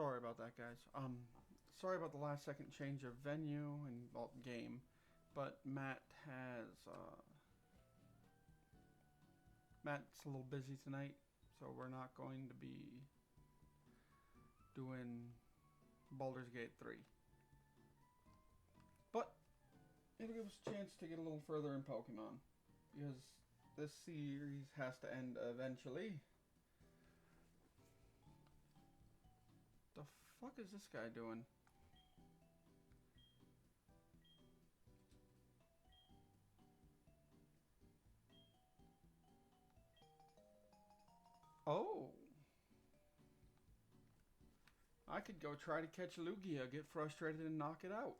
Sorry about that, guys. Sorry about the last second change of venue and well, game, but Matt's a little busy tonight, so we're not going to be doing Baldur's Gate 3. But it'll give us a chance to get a little further in Pokemon, because this series has to end eventually. The fuck is this guy doing? Oh. I could go try to catch Lugia, get frustrated, and knock it out.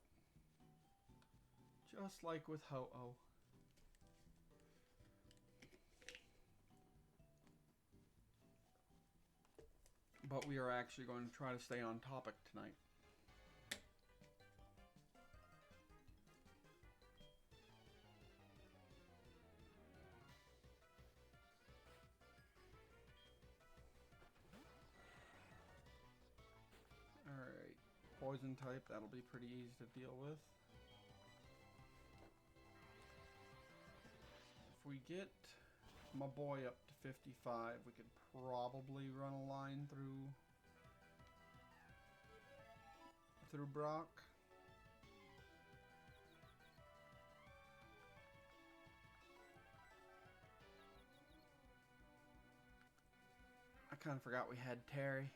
Just like with Ho-Oh. But we are actually going to try to stay on topic tonight. Alright, poison type, that'll be pretty easy to deal with. If we get my boy up to 55, we could probably run a line through Brock. I kind of forgot we had Terry.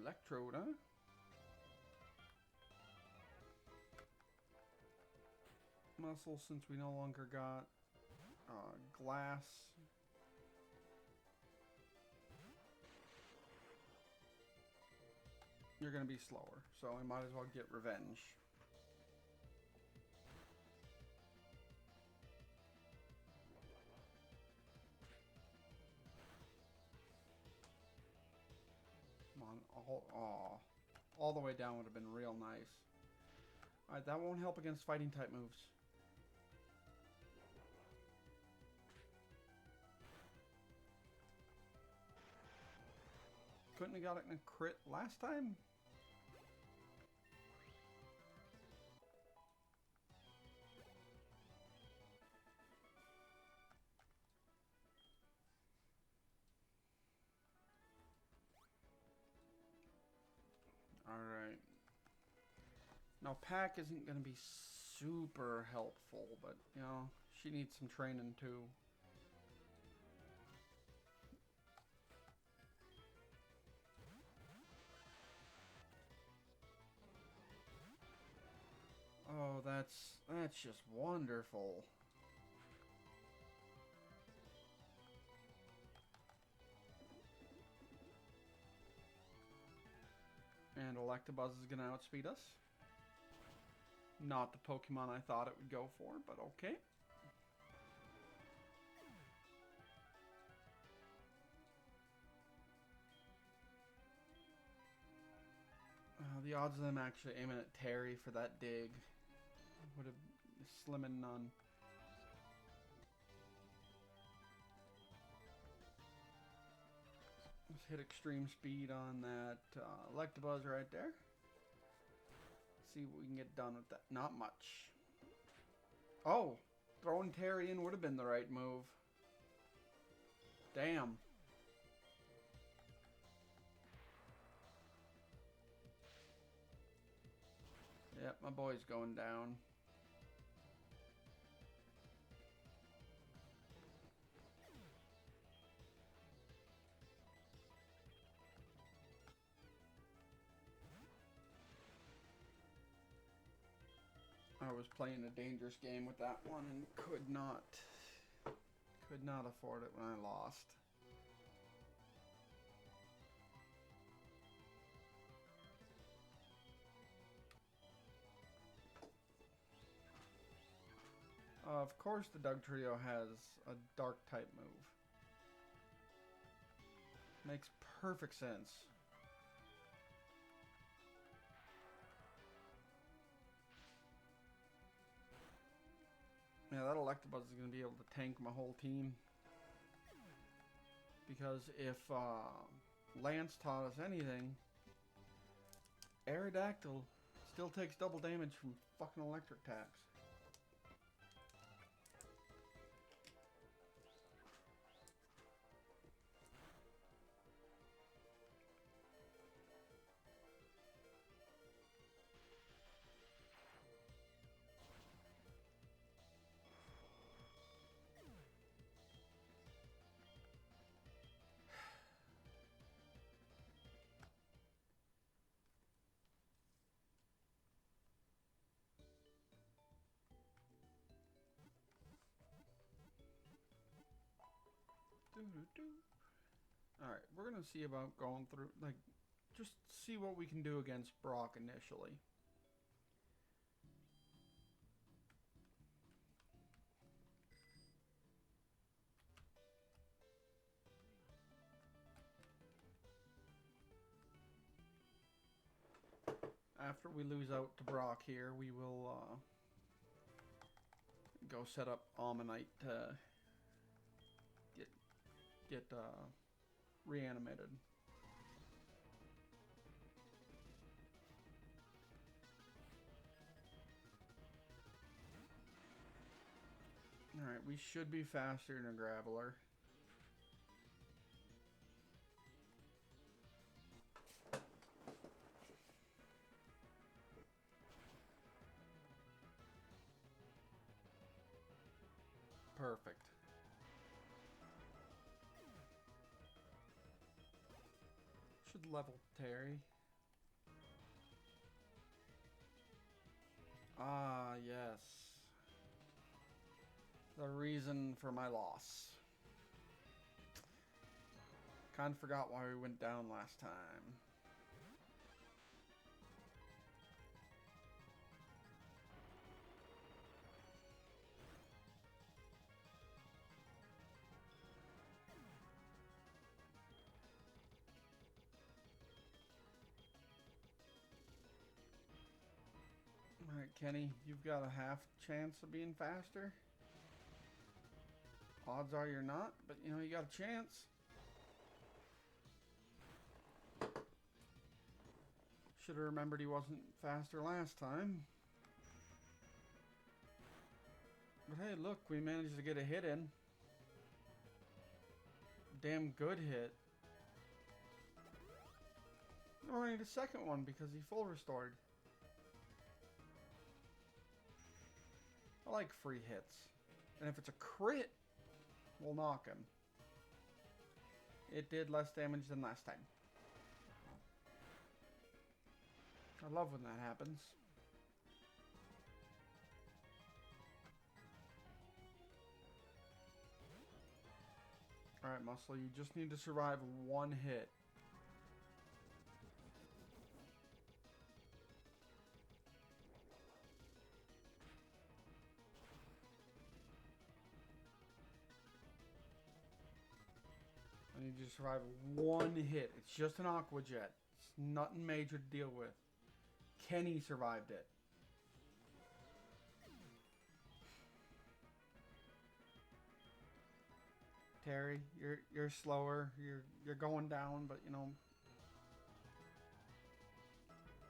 Electrode, huh? Muscle, since we no longer got glass. You're gonna be slower, so we might as well get revenge. Come on, all the way down would have been real nice. Alright, that won't help against fighting type moves. Couldn't have got it in a crit last time? Alright. Now, Pack isn't going to be super helpful, but, you know, she needs some training too. Oh, that's just wonderful. And Electabuzz is going to outspeed us. Not the Pokemon I thought it would go for, but okay. The odds of them actually aiming at Terry for that dig would have slim and none. Let's hit extreme speed on that Electabuzz right there. See what we can get done with that. Not much. Oh, throwing Terry in would have been the right move. Damn. Yep, my boy's going down. I was playing a dangerous game with that one and could not afford it when I lost. Of course the Dugtrio has a dark type move. Makes perfect sense. Yeah, that Electabuzz is going to be able to tank my whole team. Because if Lance taught us anything, Aerodactyl still takes double damage from fucking electric attacks. Alright, we're gonna see about going through, like, just see what we can do against Brock initially. After we lose out to Brock here, we will go set up Ammonite to get reanimated. Alright, we should be faster than a Graveler. Perfect. Should level Terry. Ah, yes. The reason for my loss. Kind of forgot why we went down last time. Alright, Kenny, you've got a half chance of being faster. Odds are you're not, but you know, you got a chance. Should have remembered he wasn't faster last time. But hey, look, we managed to get a hit in. Damn good hit. We're gonna need a second one because he full restored. I like free hits. And if it's a crit, we'll knock him. It did less damage than last time. I love when that happens. Alright, Muscle, you just need to survive one hit. I need you to survive one hit. It's just an Aqua Jet. It's nothing major to deal with. Kenny survived it. Terry, you're slower. You're going down, but you know,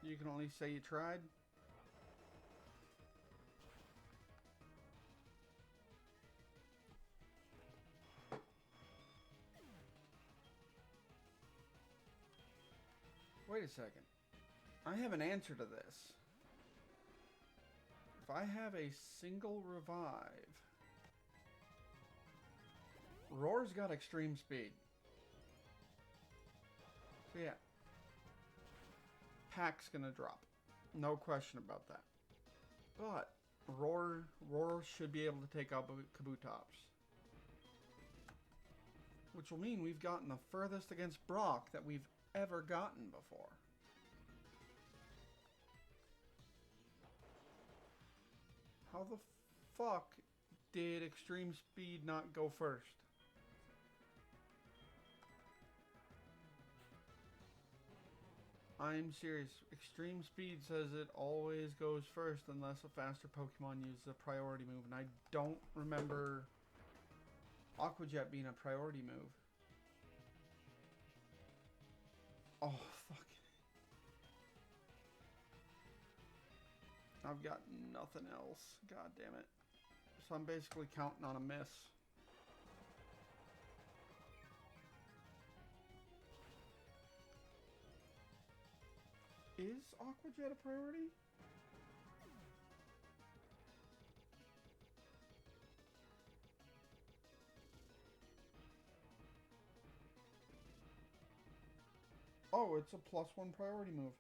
you can only say you tried. Wait a second. I have an answer to this. If I have a single revive, Roar's got extreme speed. So yeah. Pack's gonna drop. No question about that. But Roar should be able to take out Kabutops. Which will mean we've gotten the furthest against Brock that we've ever gotten before. How the fuck did extreme speed not go first? I'm serious. Extreme Speed says it always goes first unless a faster Pokemon uses a priority move, and I don't remember Aqua Jet being a priority move. Oh, fuck. I've got nothing else. God damn it. So I'm basically counting on a miss. Is Aqua Jet a priority? Oh, it's a +1 priority move.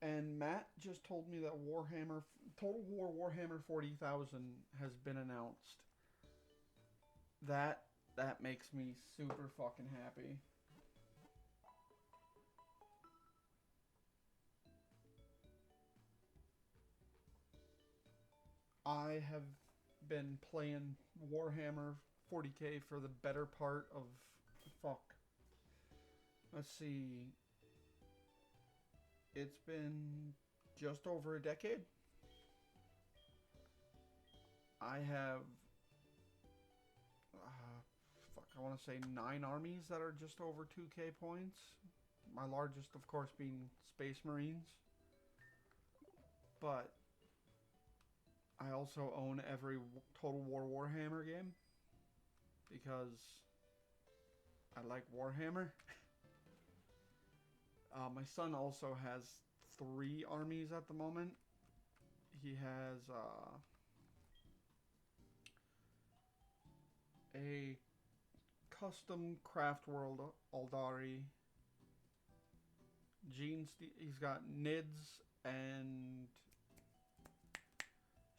And Matt just told me that Total War Warhammer 40,000 has been announced. That that makes me super fucking happy. I have been playing Warhammer 40k for the better part of fuck. Let's see. It's been just over a decade. I have I want to say 9 armies that are just over 2k points. My largest, of course, being Space Marines. But I also own every Total War Warhammer game because I like Warhammer. My son also has 3 armies at the moment. He has a custom Craft World Aldari. He's got Nids and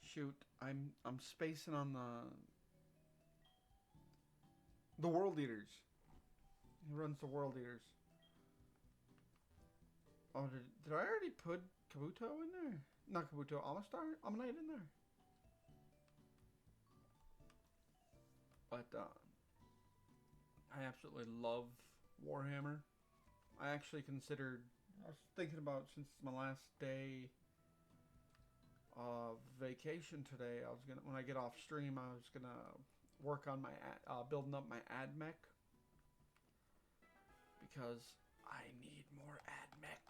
shoot, I'm spacing on the World Eaters. He runs the World Eaters. Oh, did I already put Kabuto in there? Not Kabuto, Ammonite in there. But I absolutely love Warhammer. I actually considered, I was thinking about, since it's my last day of vacation today, when I get off stream, I was gonna work on my building up my ad mech because I need more ad mech.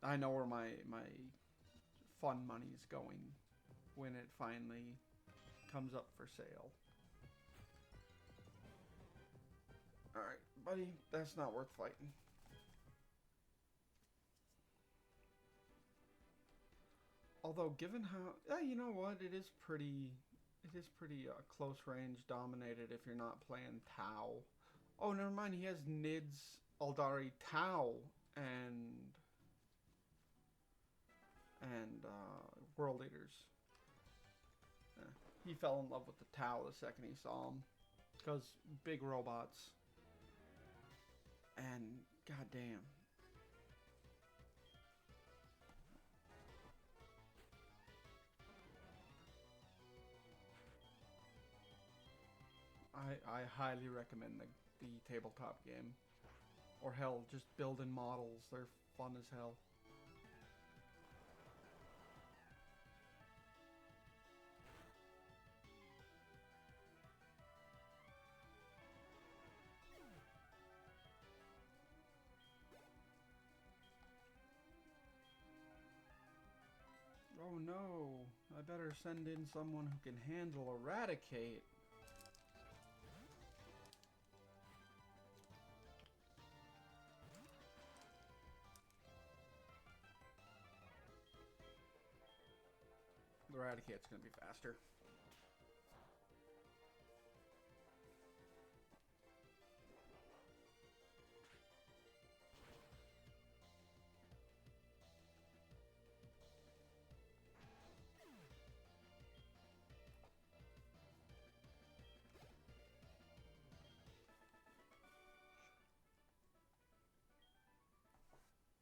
I know where my fun money's going when it finally comes up for sale. Alright, buddy, that's not worth fighting. Although, given how, you know what, it is pretty close range dominated if you're not playing Tau. Oh, never mind, he has Nids, Aldari, Tau, and World Eaters. He fell in love with the Tau the second he saw him. Because big robots. And goddamn. I highly recommend the tabletop game. Or hell, just building models. They're fun as hell. Oh no, I better send in someone who can handle Eradicate. Eradicate's gonna be faster.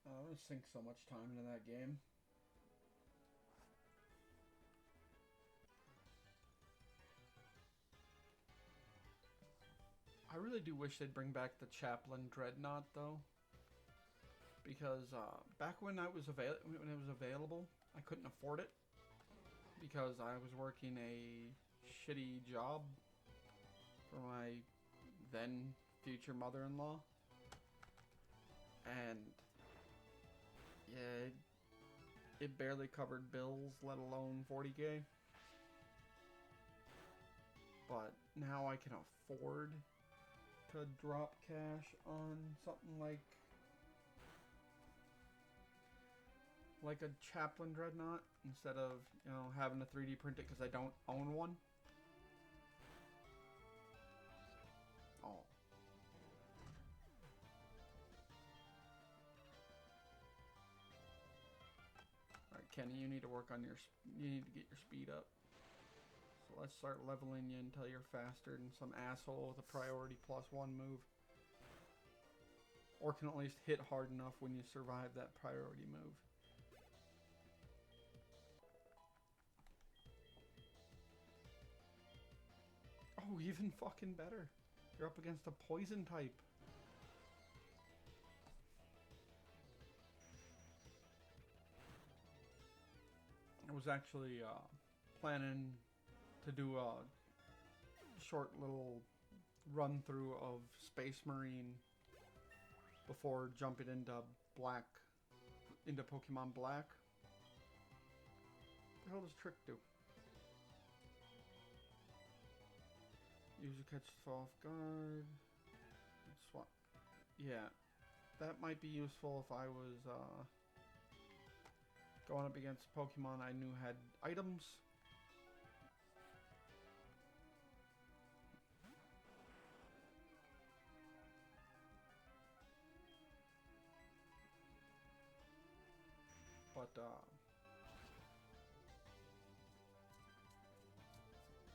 I'm gonna sink so much time into that game. really do wish they'd bring back the Chaplain Dreadnought though, because back when it was available, I couldn't afford it because I was working a shitty job for my then future mother-in-law, and yeah, it barely covered bills, let alone 40K. But now I can afford to drop cash on something like a Chaplain Dreadnought instead of, you know, having to 3D print it because I don't own one. Oh. Alright, Kenny, you need to work on you need to get your speed up. So let's start leveling you until you're faster than some asshole with a priority +1 move. Or can at least hit hard enough when you survive that priority move. Oh, even fucking better. You're up against a poison type. I was actually planning to do a short little run through of Space Marine before jumping into Pokemon Black. What the hell does Trick do? User catches fall off guard. Swap. Yeah, that might be useful if I was going up against Pokemon I knew had items. But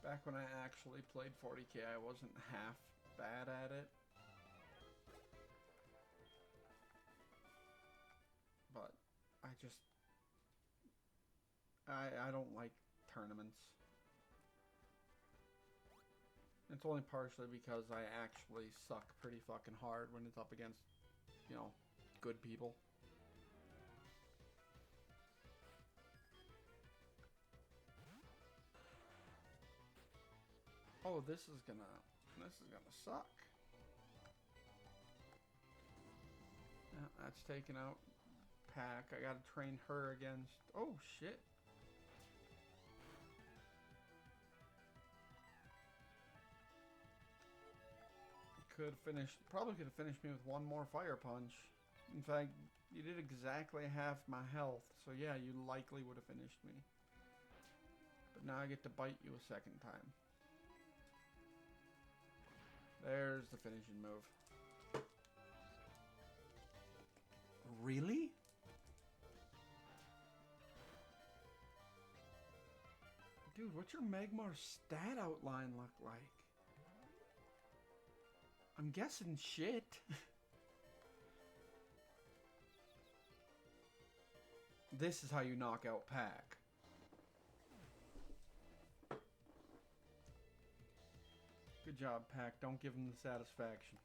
back when I actually played 40K, I wasn't half bad at it. But I don't like tournaments. It's only partially because I actually suck pretty fucking hard when it's up against, you know, good people. Oh, this is gonna suck. Yeah, that's taken out Pack. I gotta train her against. Oh shit. Probably could have finished me with one more fire punch. In fact, you did exactly half my health, so yeah, you likely would have finished me. But now I get to bite you a second time. There's the finishing move. Really? Dude, what's your Magmar stat outline look like? I'm guessing shit. This is how you knock out Pack. Good job, Pack. Don't give him the satisfaction.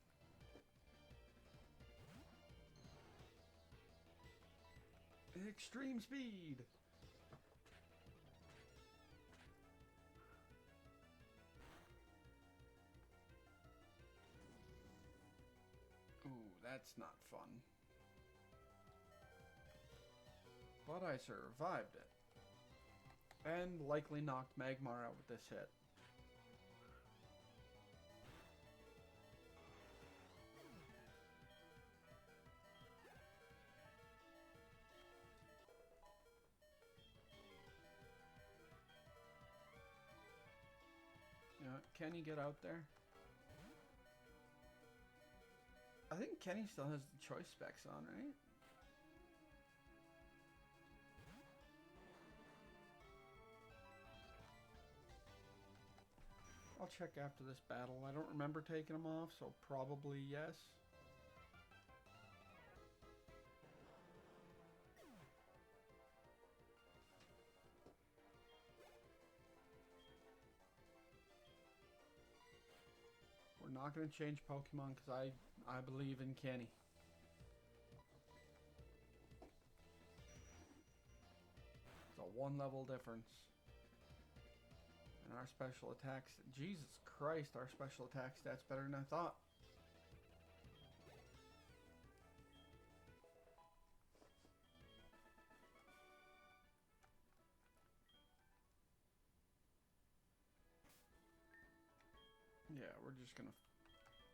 Extreme speed. Ooh, that's not fun. But I survived it. And likely knocked Magmar out with this hit. Can he get out there? I think Kenny still has the choice specs on, right? I'll check after this battle. I don't remember taking them off, so probably yes. not going to change Pokemon because I believe in Kenny. It's a 1 level difference. And our special attacks, Jesus Christ, our special attack stats better than I thought. Yeah, we're just gonna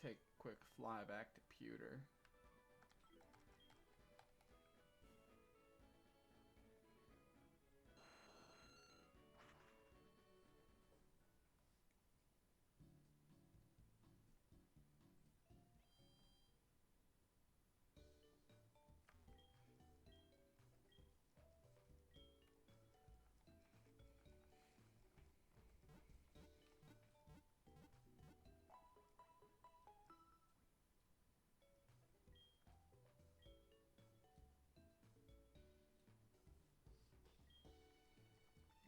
take a quick fly back to Pewter.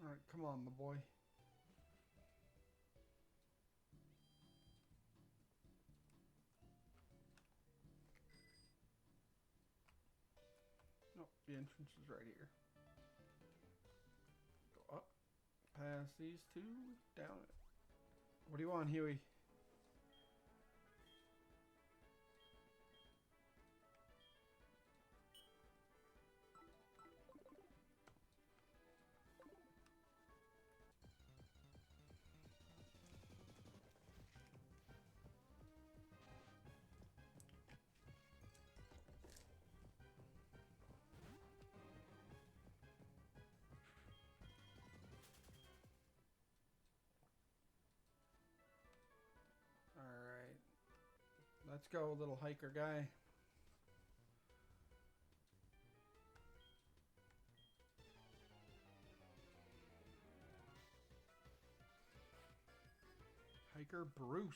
Alright, come on, my boy. Nope, the entrance is right here. Go up, past these two, down it. What do you want, Huey? Alright. Let's go, little hiker guy. Hiker Bruce.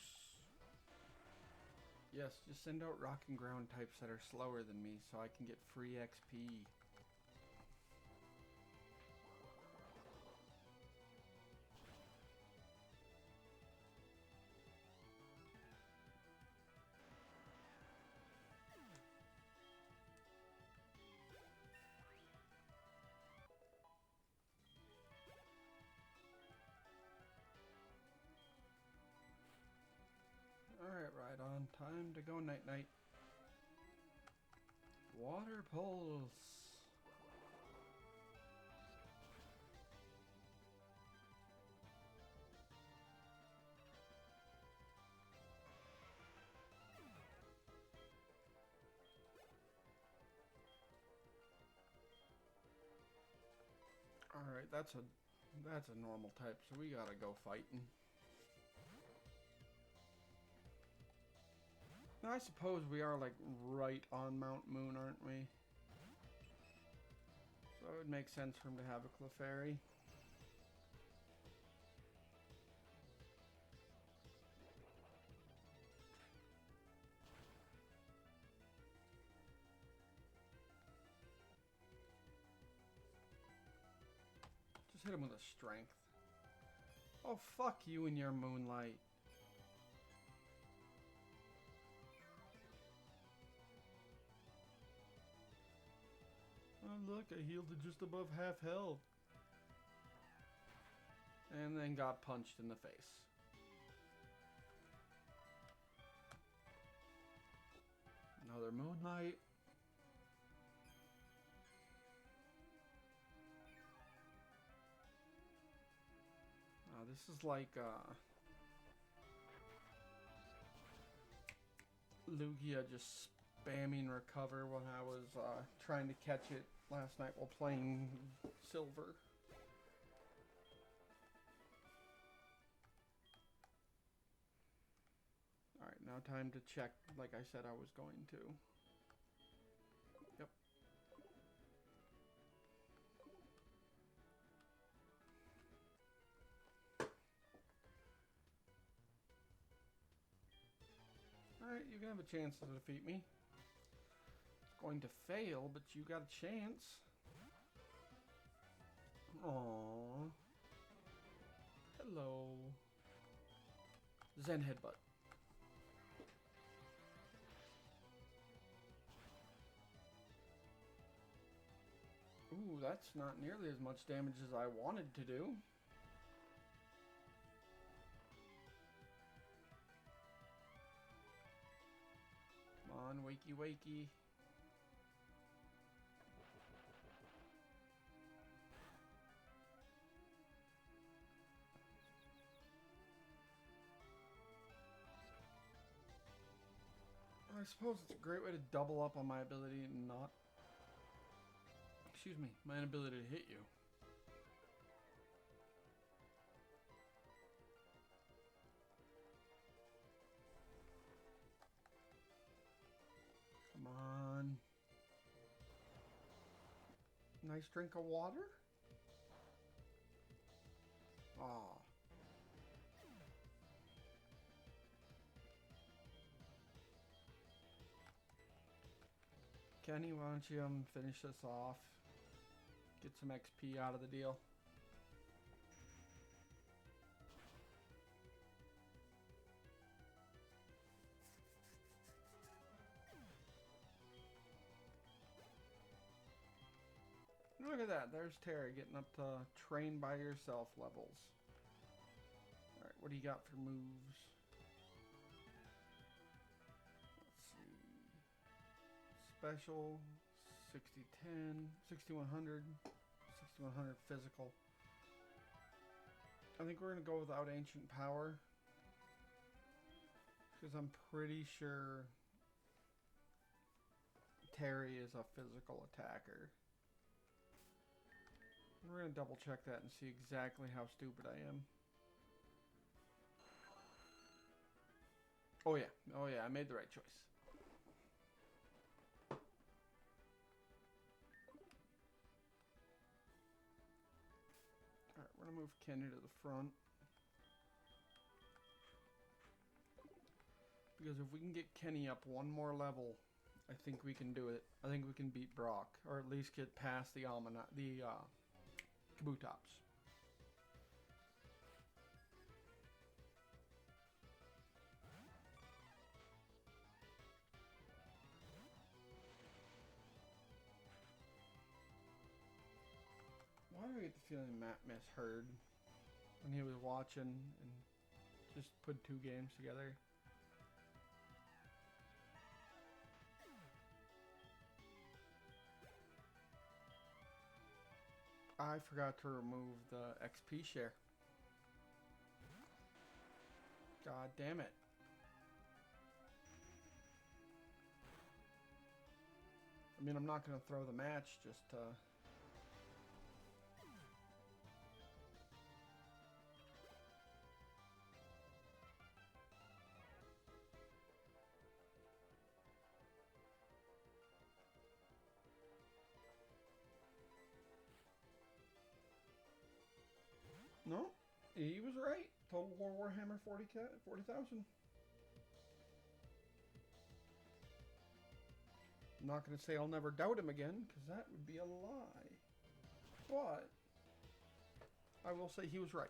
Yes, just send out rock and ground types that are slower than me so I can get free XP. Alright, right on. Time to go night-night. Water pulse. Alright, that's a normal type, so we gotta go fighting. Now, I suppose we are like right on Mount Moon, aren't we? So it would make sense for him to have a Clefairy. Just hit him with a strength. Oh, fuck you and your Moonlight. Oh, look, I healed to just above half health. And then got punched in the face. Another Moonlight. This is like Lugia just spamming recover when I was trying to catch it last night while playing Silver. Alright, now time to check like I said I was going to. Yep. Alright, you have a chance to defeat me. It's going to fail, but you got a chance. Aww. Hello. Zen Headbutt. that's not nearly as much damage as I wanted to do. Come on, wakey wakey. I suppose it's a great way to double up on my ability and not... Excuse me, my inability to hit you. Come on. Nice drink of water? Aw. Kenny, why don't you finish this off? Get some XP out of the deal. Look at that, there's Terry getting up to train by yourself levels. Alright, what do you got for moves? Let's see. Special, 60-10, 6100, 6100 physical. I think we're going to go without Ancient Power. Because I'm pretty sure Terry is a physical attacker. We're going to double check that and see exactly how stupid I am. Oh yeah, I made the right choice. Alright, we're going to move Kenny to the front. Because if we can get Kenny up one more level, I think we can do it. I think we can beat Brock, or at least get past the Kabutops. Why do I get the feeling Matt misheard when he was watching and just put two games together? I forgot to remove the XP share. God damn it. I mean, I'm not going to throw the match just to... No, he was right. Total War Warhammer 40,000. I'm not going to say I'll never doubt him again, because that would be a lie. But I will say he was right.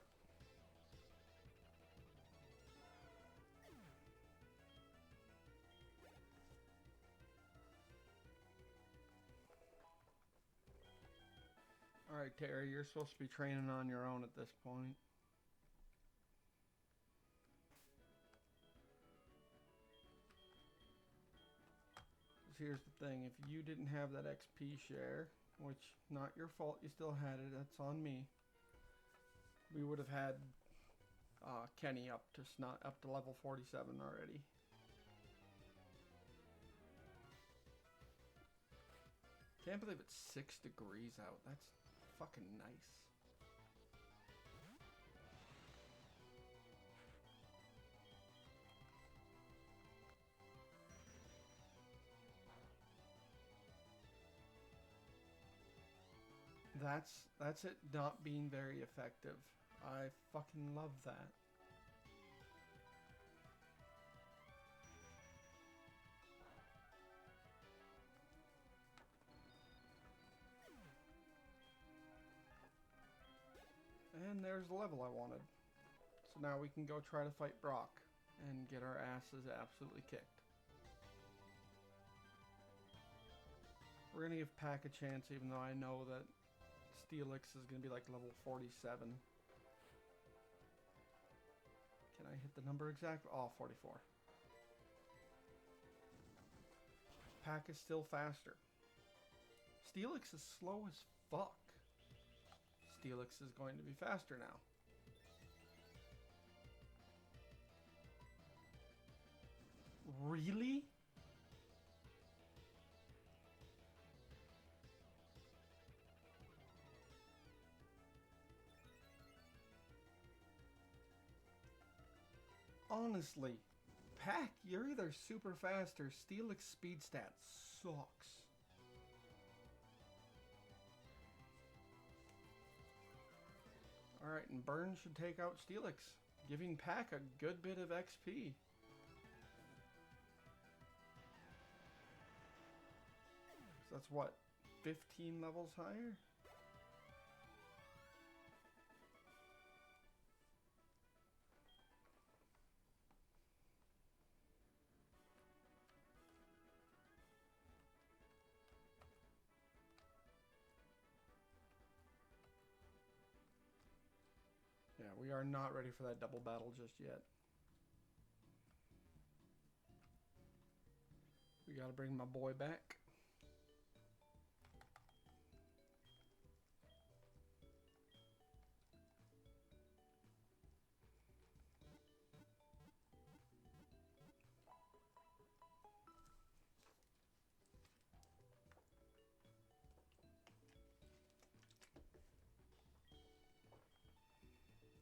Alright, Terry, you're supposed to be training on your own at this point. Here's the thing, if you didn't have that XP share, which not your fault, you still had it, that's on me. We would have had Kenny up to level 47 already. Can't believe it's 6 degrees out. That's fucking nice. That's it not being very effective. I fucking love that. And there's the level I wanted. So now we can go try to fight Brock and get our asses absolutely kicked. We're gonna give Pack a chance, even though I know that Steelix is going to be like level 47. Can I hit the number exact? Oh, 44. Pack is still faster. Steelix is slow as fuck. Steelix is going to be faster now. Really? Honestly, Pack, you're either super fast or Steelix speed stat sucks. Alright, and Burn should take out Steelix, giving Pack a good bit of XP. So that's what, 15 levels higher? Yeah, we are not ready for that double battle just yet. We gotta bring my boy back.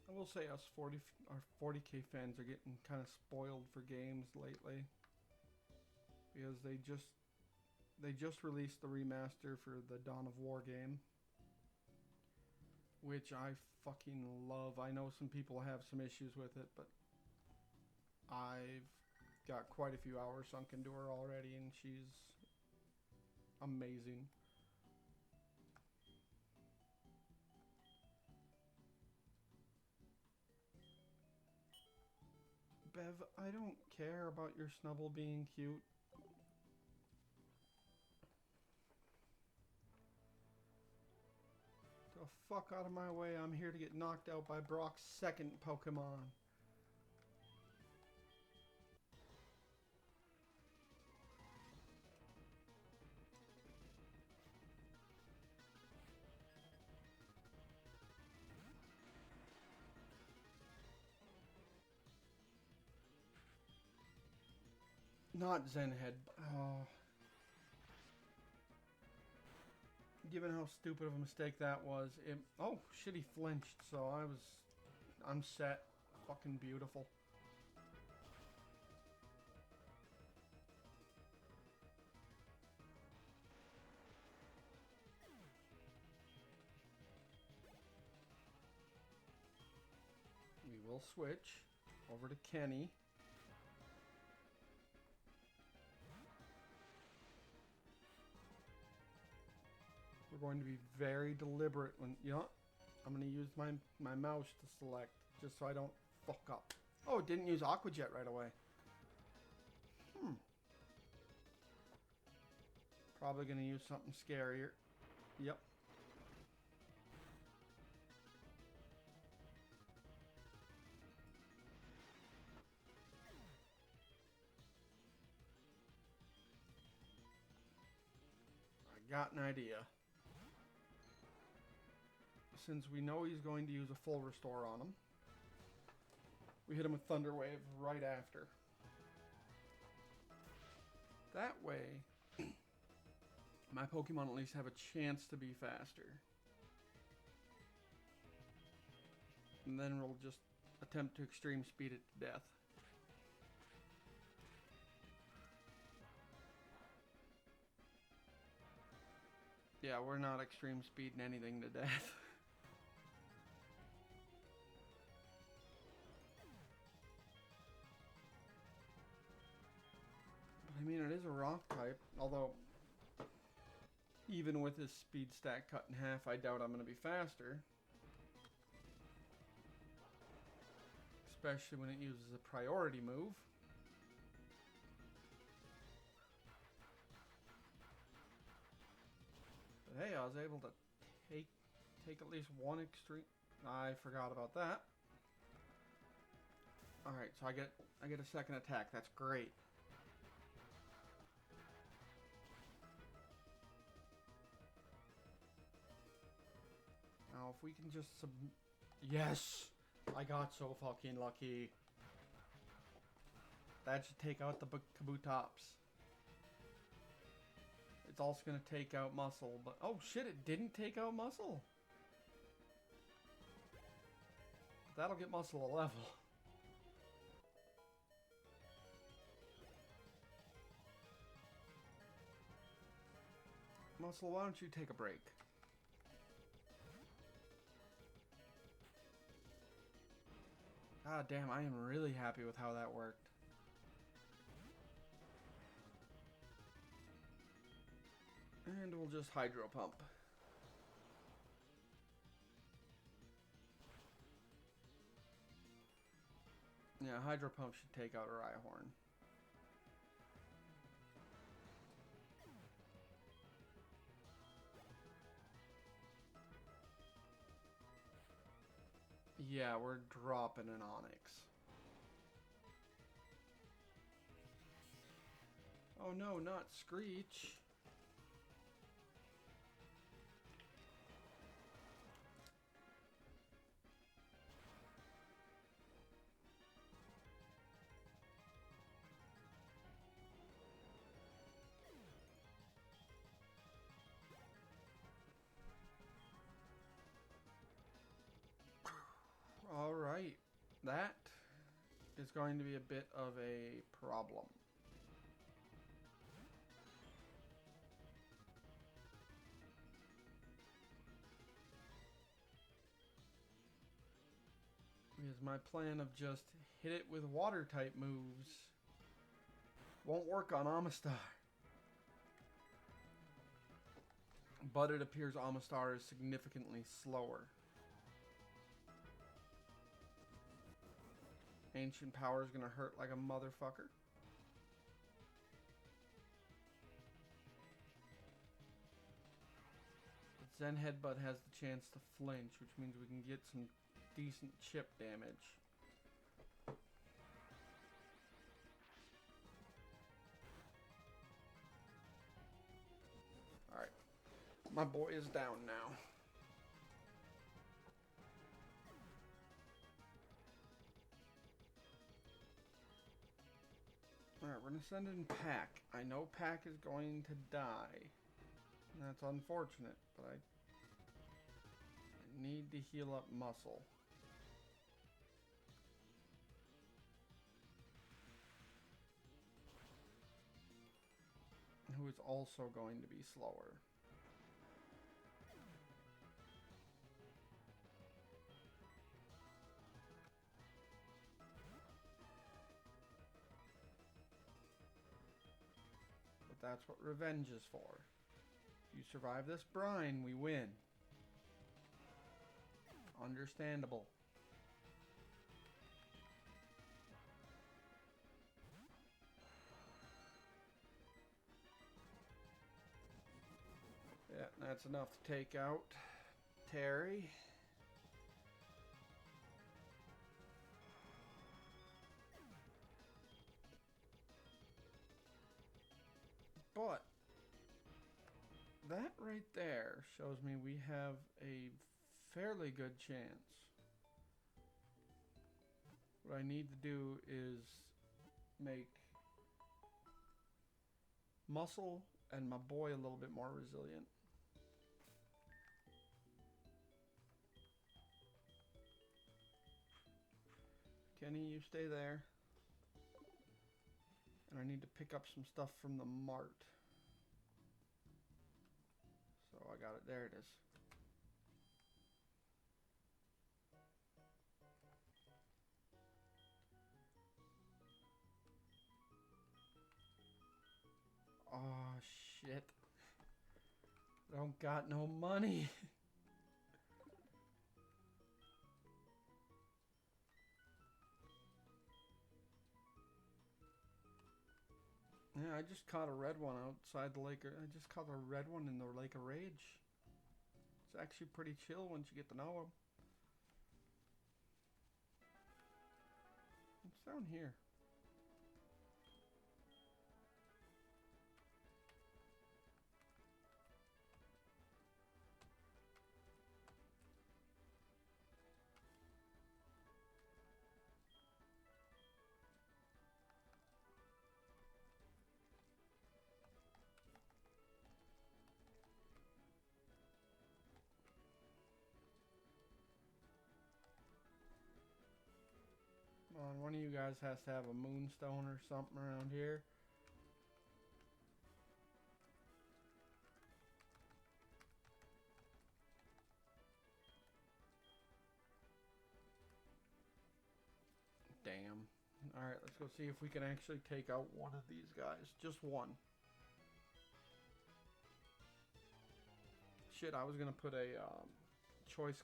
I will say us 40K fans are getting kind of spoiled for games lately, because they just released the remaster for the Dawn of War game, which I fucking love. I know some people have some issues with it, but I've got quite a few hours sunk into her already, and she's amazing. Bev, I don't care about your Snubble being cute. The fuck out of my way, I'm here to get knocked out by Brock's second Pokemon. Not Zenhead. Oh. Given how stupid of a mistake that was, oh shit, he flinched, so I'm set. Fucking beautiful. We will switch over to Kenny. We're going to be very deliberate when, you know, I'm going to use my mouse to select just so I don't fuck up. Oh, it didn't use Aqua Jet right away. Probably going to use something scarier. Yep. I got an idea. Since we know he's going to use a full restore on him, we hit him with Thunder Wave right after. That way, my Pokemon at least have a chance to be faster. And then we'll just attempt to extreme speed it to death. Yeah, we're not extreme speeding anything to death. I mean, it is a rock type, although even with his speed stack cut in half, I doubt I'm going to be faster. Especially when it uses a priority move. But hey, I was able to take take at least one extreme. I forgot about that. All right, so I get a second attack. That's great. Now, if we can just yes, I got so fucking lucky. That should take out the Kabutops. It's also gonna take out Muscle, but oh shit, it didn't take out Muscle. That'll get Muscle a level. Muscle, why don't you take a break? Ah, damn, I am really happy with how that worked. And we'll just Hydro Pump. Yeah, Hydro Pump should take out Rhyhorn. Yeah, we're dropping an Onix. Oh no, not Screech. Alright, that is going to be a bit of a problem. Because my plan of just hit it with water type moves won't work on Amistar. But it appears Amistar is significantly slower. Ancient Power is going to hurt like a motherfucker. But Zen Headbutt has the chance to flinch, which means we can get some decent chip damage. Alright. My boy is down now. Alright, we're going to send in Pack. I know Pack is going to die. That's unfortunate, but I need to heal up Muscle. Who is also going to be slower. That's what revenge is for. If you survive this brine, we win. Understandable. Yeah, that's enough to take out Terry. But that right there shows me we have a fairly good chance. What I need to do is make Muscle and my boy a little bit more resilient. Kenny, you stay there. And I need to pick up some stuff from the mart. So I got it. There it is. Oh, shit. I don't got no money. Yeah, I just caught a red one outside the lake. I just caught a red one in the Lake of Rage. It's actually pretty chill once you get to know them. What's down here? Come on, one of you guys has to have a moonstone or something around here. Damn. Alright, let's go see if we can actually take out one of these guys. Just one. Shit, I was gonna put a choice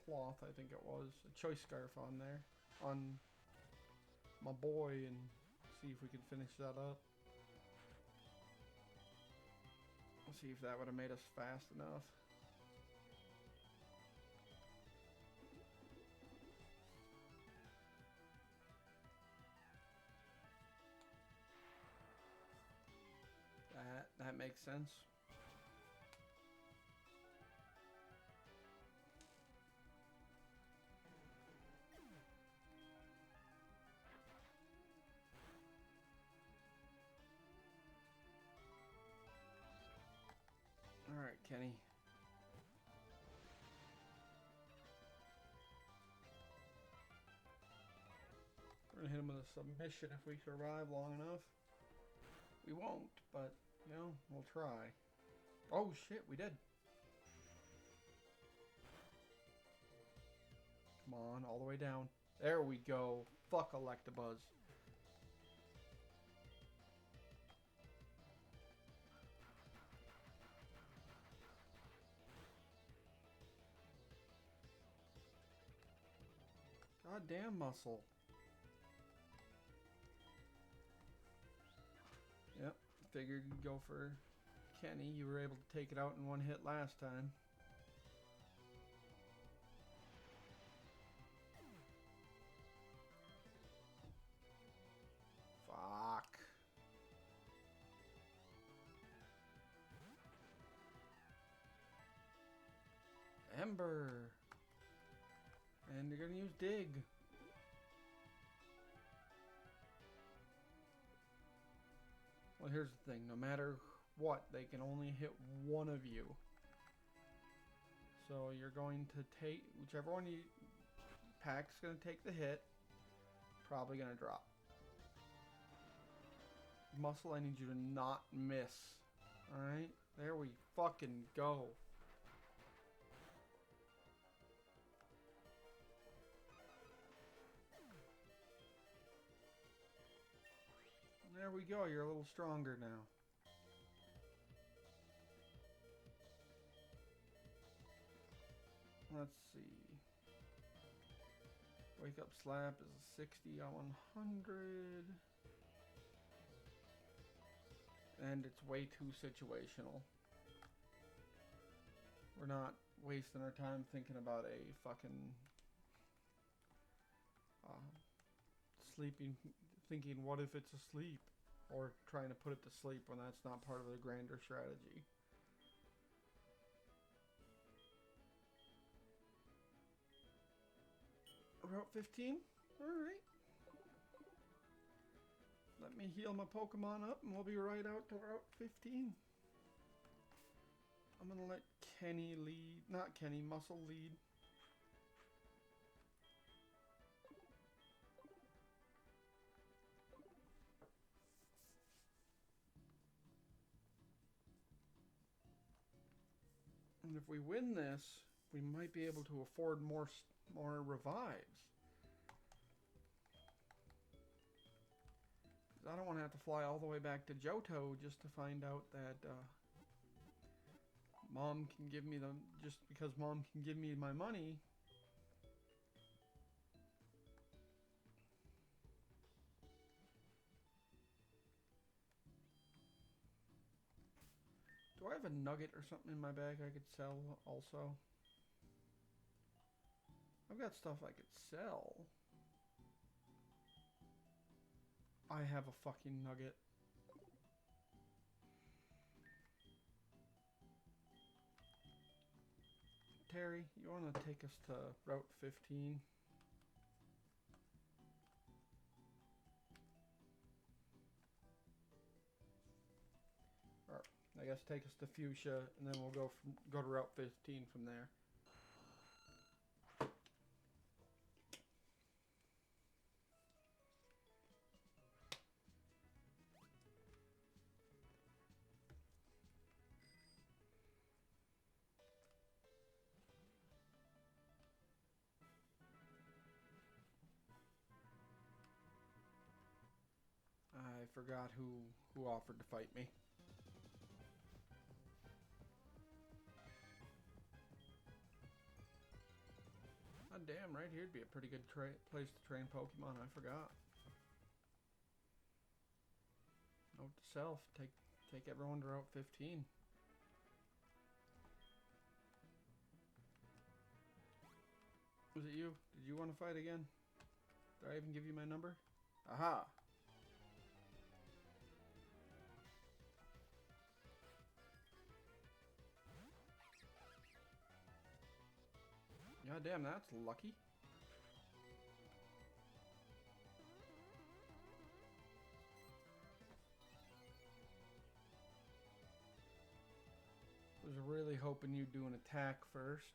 cloth, I think it was. A choice scarf on there. On my boy and see if we can finish that up. Let's see if that would have made us fast enough. That makes sense. Alright, Kenny. We're gonna hit him with a submission if we survive long enough. We won't, but, you know, we'll try. Oh shit, we did. Come on, all the way down. There we go. Fuck Electabuzz. Goddamn muscle. Yep, figured you'd go for Kenny. You were able to take it out in one hit last time. Fuck. Ember. And you're gonna use Dig. Well, here's the thing. No matter what, they can only hit one of you. So you're going to take... Whichever one you... Pack's going to take the hit. Probably going to drop. Muscle, I need you to not miss. Alright? There we fucking go. There we go, you're a little stronger now. Let's see. Wake up slap is a 60 on 100. And it's way too situational. We're not wasting our time thinking about a fucking sleeping, thinking what if it's asleep, or trying to put it to sleep when that's not part of the grander strategy. Route 15? Alright. Let me heal my Pokemon up and we'll be right out to Route 15. I'm gonna let Kenny lead, not Kenny, Muscle lead. And if we win this, we might be able to afford more revives. I don't want to have to fly all the way back to Johto just to find out that Mom can give me just because Mom can give me my money. Do I have a nugget or something in my bag I could sell also? I've got stuff I could sell. I have a fucking nugget. Terry, you want to take us to Route 15? Or, I guess take us to Fuchsia, and then we'll go to Route 15 from there. I forgot who offered to fight me. Oh, damn, right here'd be a pretty good place to train Pokemon. I forgot. Note to self: take everyone to Route 15. Was it you? Did you want to fight again? Did I even give you my number? Aha! God damn, that's lucky. Was really hoping you'd do an attack first.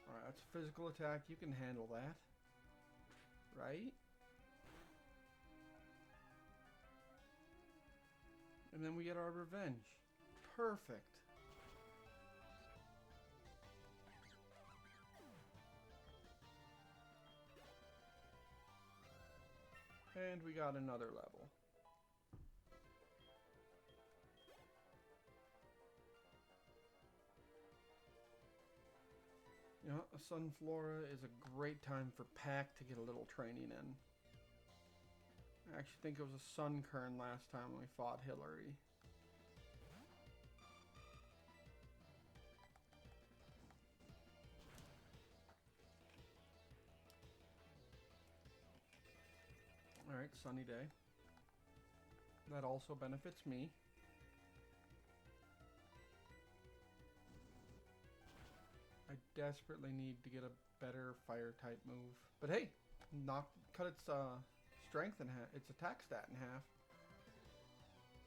Alright, that's a physical attack. You can handle that. Right? And then we get our revenge. Perfect. And we got another level. You know, Sunflora is a great time for Pack to get a little training in. I actually think it was a Sunkern last time we fought Hillary. Alright, sunny day. That also benefits me. I desperately need to get a better fire type move. But hey, cut its strength in half, its attack stat in half.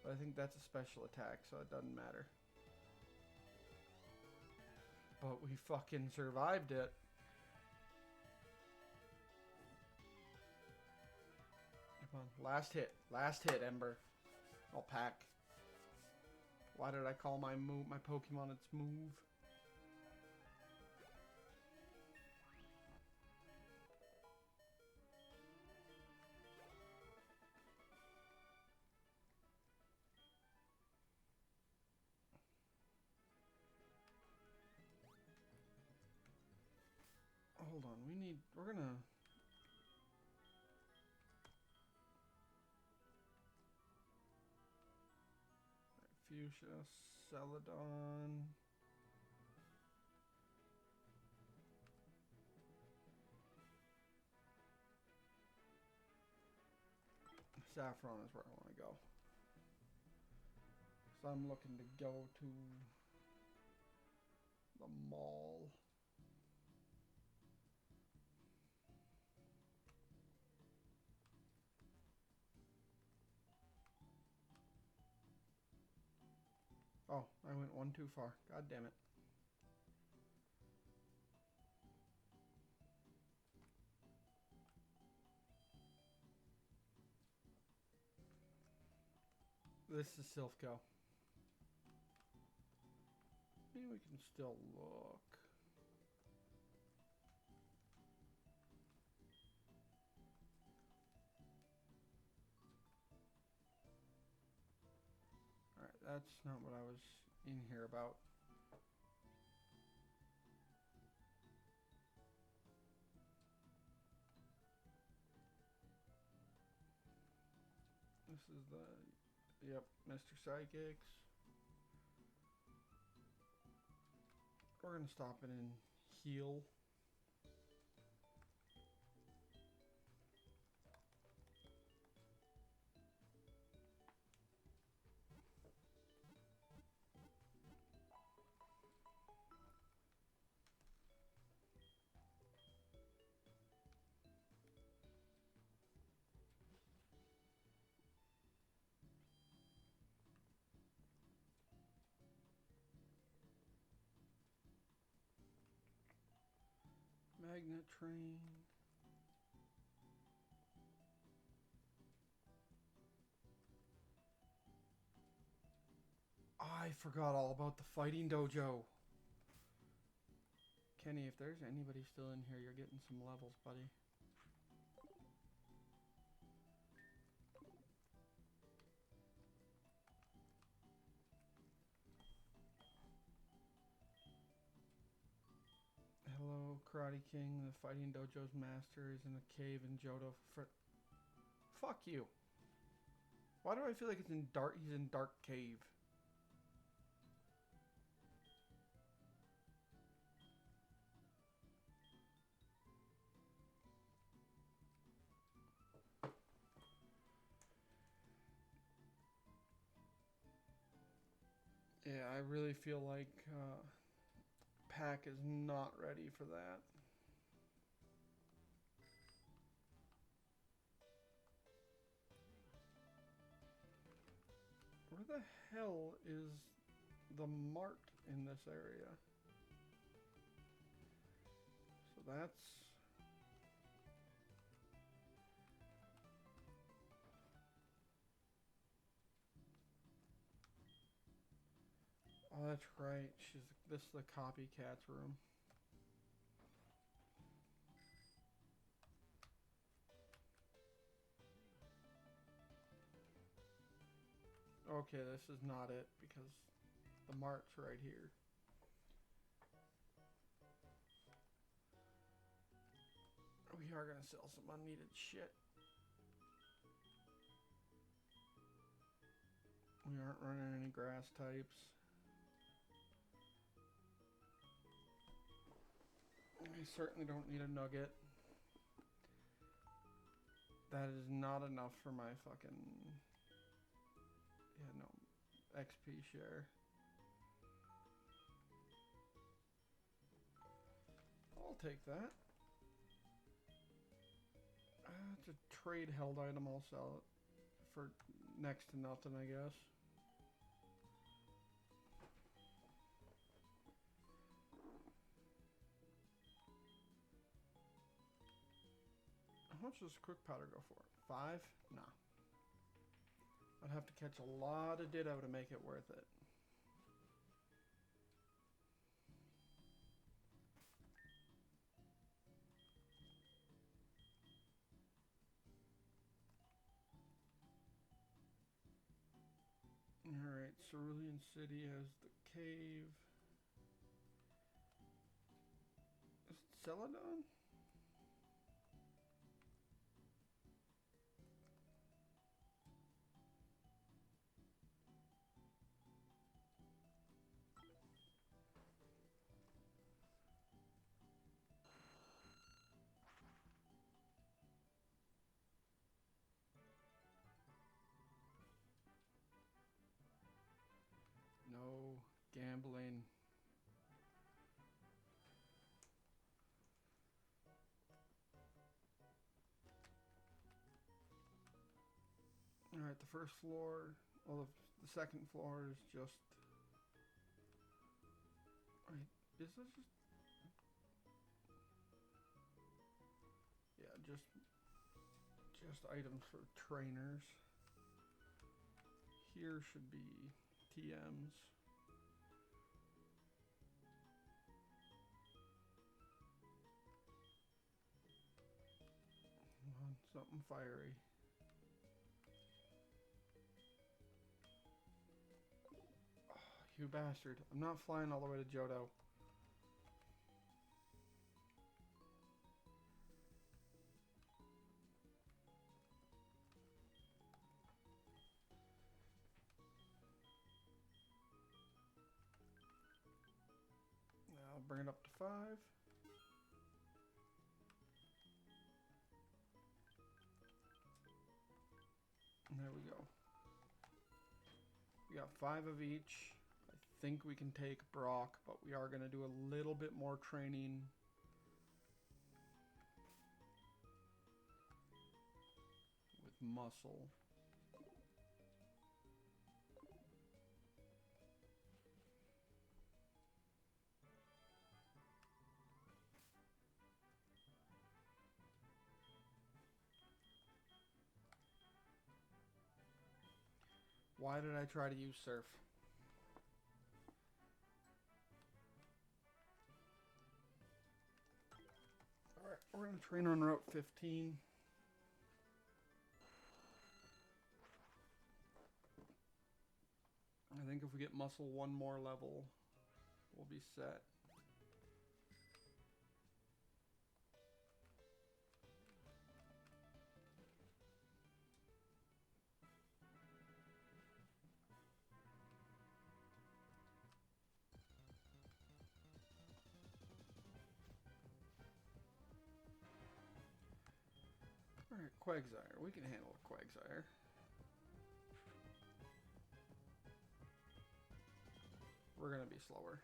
But I think that's a special attack, so it doesn't matter. But we fucking survived it. Come on, last hit, Ember. I'll pack. Why did I call my Pokemon its move? Hold on, we're gonna... Fuchsia, Celadon... Saffron is where I want to go. So I'm looking to go to the mall. Oh, I went one too far. God damn it. This is Silphco. Maybe we can still look. Alright, that's not what I was in here about. This is the... Yep, Mr. Psychics. We're gonna stop it and heal. Magnet train. I forgot all about the fighting dojo. Kenny, if there's anybody still in here, you're getting some levels, buddy. Hello, Karate King. The fighting dojo's master is in a cave in Johto. Fuck you. Why do I feel like it's in dark? He's in Dark Cave. Yeah, I really feel like Pack is not ready for that. Where the hell is the mart in this area? So that's... Oh, that's right. This is the copycat's room. Okay, this is not it because the mart's right here. We are gonna sell some unneeded shit. We aren't running any grass types. I certainly don't need a nugget. That is not enough for my fucking... Yeah, no. XP share. I'll take that. It's a trade held item, I'll sell it. For next to nothing, I guess. How much does quick powder go for? 5? Nah. I'd have to catch a lot of Ditto to make it worth it. Alright, Cerulean City has the cave. Is it Celadon? No gambling. Alright, the first floor, well, the second floor is just... Wait, is this just... Yeah, just items for trainers. Here should be TMs. Come on, something fiery. Oh, you bastard. I'm not flying all the way to Johto. bring it up to 5. And there we go. We got 5 of each. I think we can take Brock, but we are going to do a little bit more training. With muscle. Why did I try to use Surf? Alright, we're going to train on Route 15. I think if we get muscle one more level, we'll be set. Alright, Quagsire. We can handle a Quagsire. We're gonna be slower.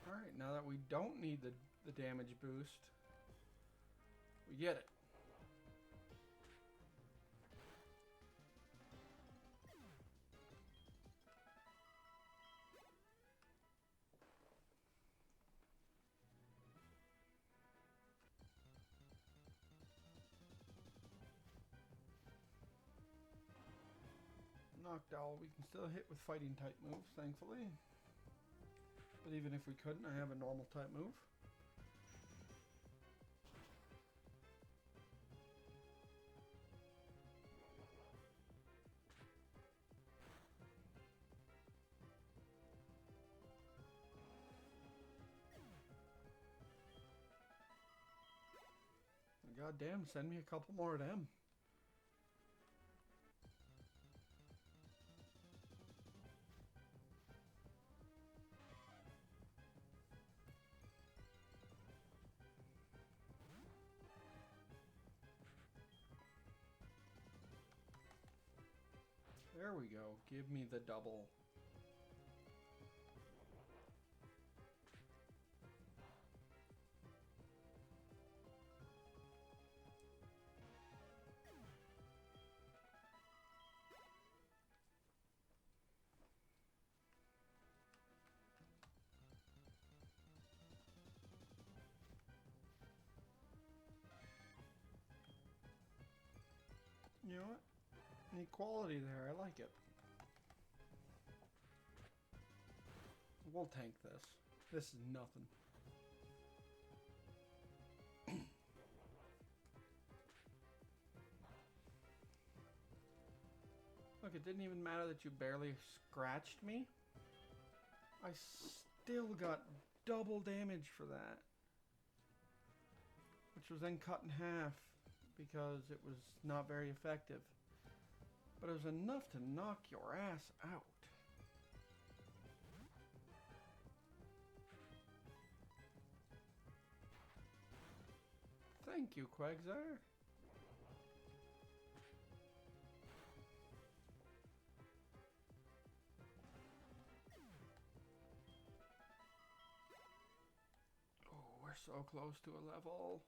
Alright, now that we don't need the damage boost, we get it. Knockdown, we can still hit with fighting type moves, thankfully. But even if we couldn't, I have a normal type move. God damn, send me a couple more of them. There we go. Give me the double. You know what? Equality there. I like it. We'll tank this. This is nothing. Look, it didn't even matter that you barely scratched me. I still got double damage for that. Which was then cut in half because it was not very effective. But it was enough to knock your ass out. Thank you, Quagsire. Oh, we're so close to a level.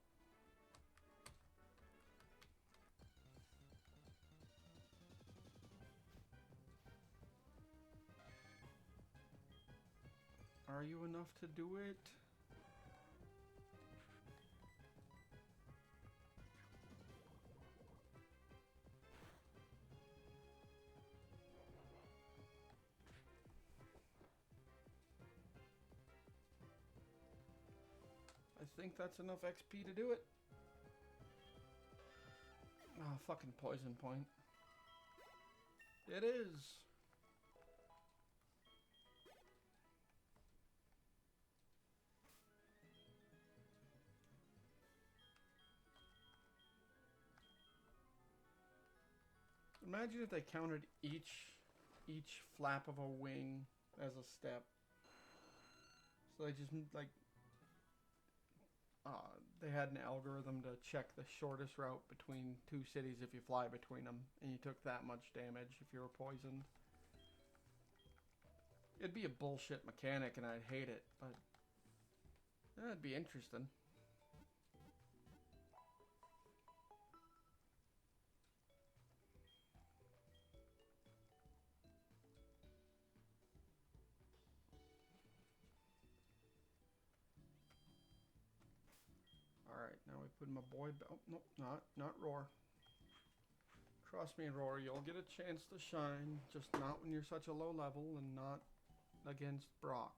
Are you enough to do it? I think that's enough XP to do it. Ah, oh, fucking poison point. It is. Imagine if they counted each flap of a wing as a step. So they just like they had an algorithm to check the shortest route between two cities if you fly between them, and you took that much damage if you were poisoned. It'd be a bullshit mechanic, and I'd hate it, but it'd be interesting. Alright, now we put my boy... Oh, nope, not Roar. Trust me, Roar, you'll get a chance to shine, just not when you're such a low level and not against Brock.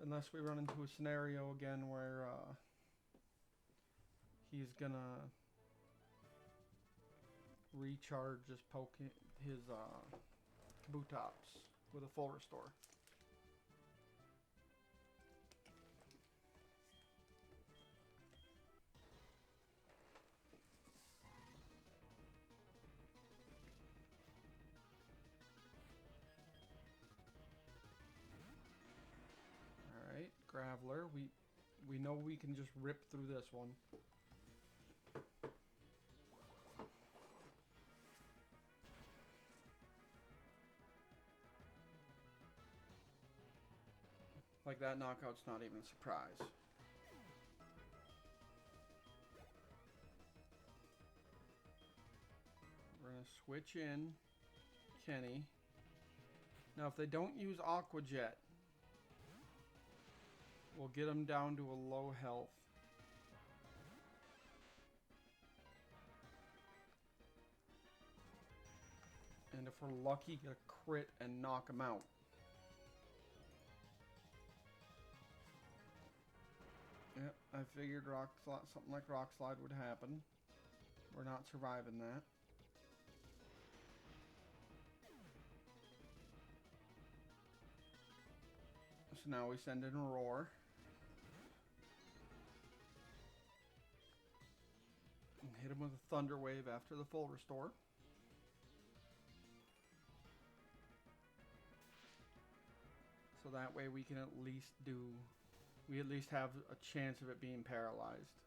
Unless we run into a scenario again where he's gonna recharge his Kabutops with a full restore. Alright, Graveler, we know we can just rip through this one. Like, that knockout's not even a surprise. We're gonna switch in Kenny. Now, if they don't use Aqua Jet, we'll get them down to a low health. And if we're lucky, get a crit and knock them out. Yep, I figured something like Rock Slide would happen. We're not surviving that. So now we send in a Roar. And hit him with a Thunder Wave after the full restore. So that way we can at least have a chance of it being paralyzed.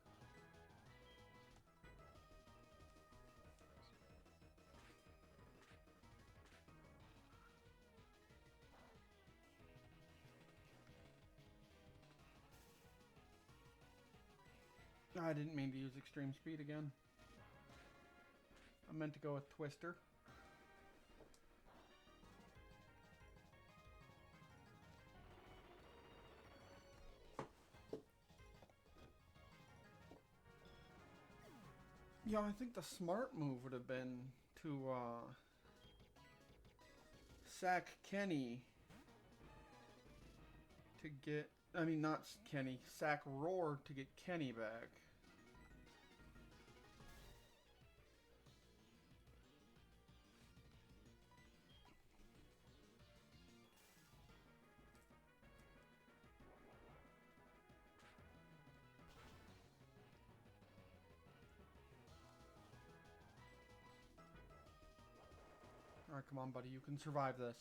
I didn't mean to use Extreme Speed again. I meant to go with Twister. Yeah, I think the smart move would have been to sack Kenny to get... I mean, not Kenny. Sack Roar to get Kenny back. Alright, come on, buddy. You can survive this.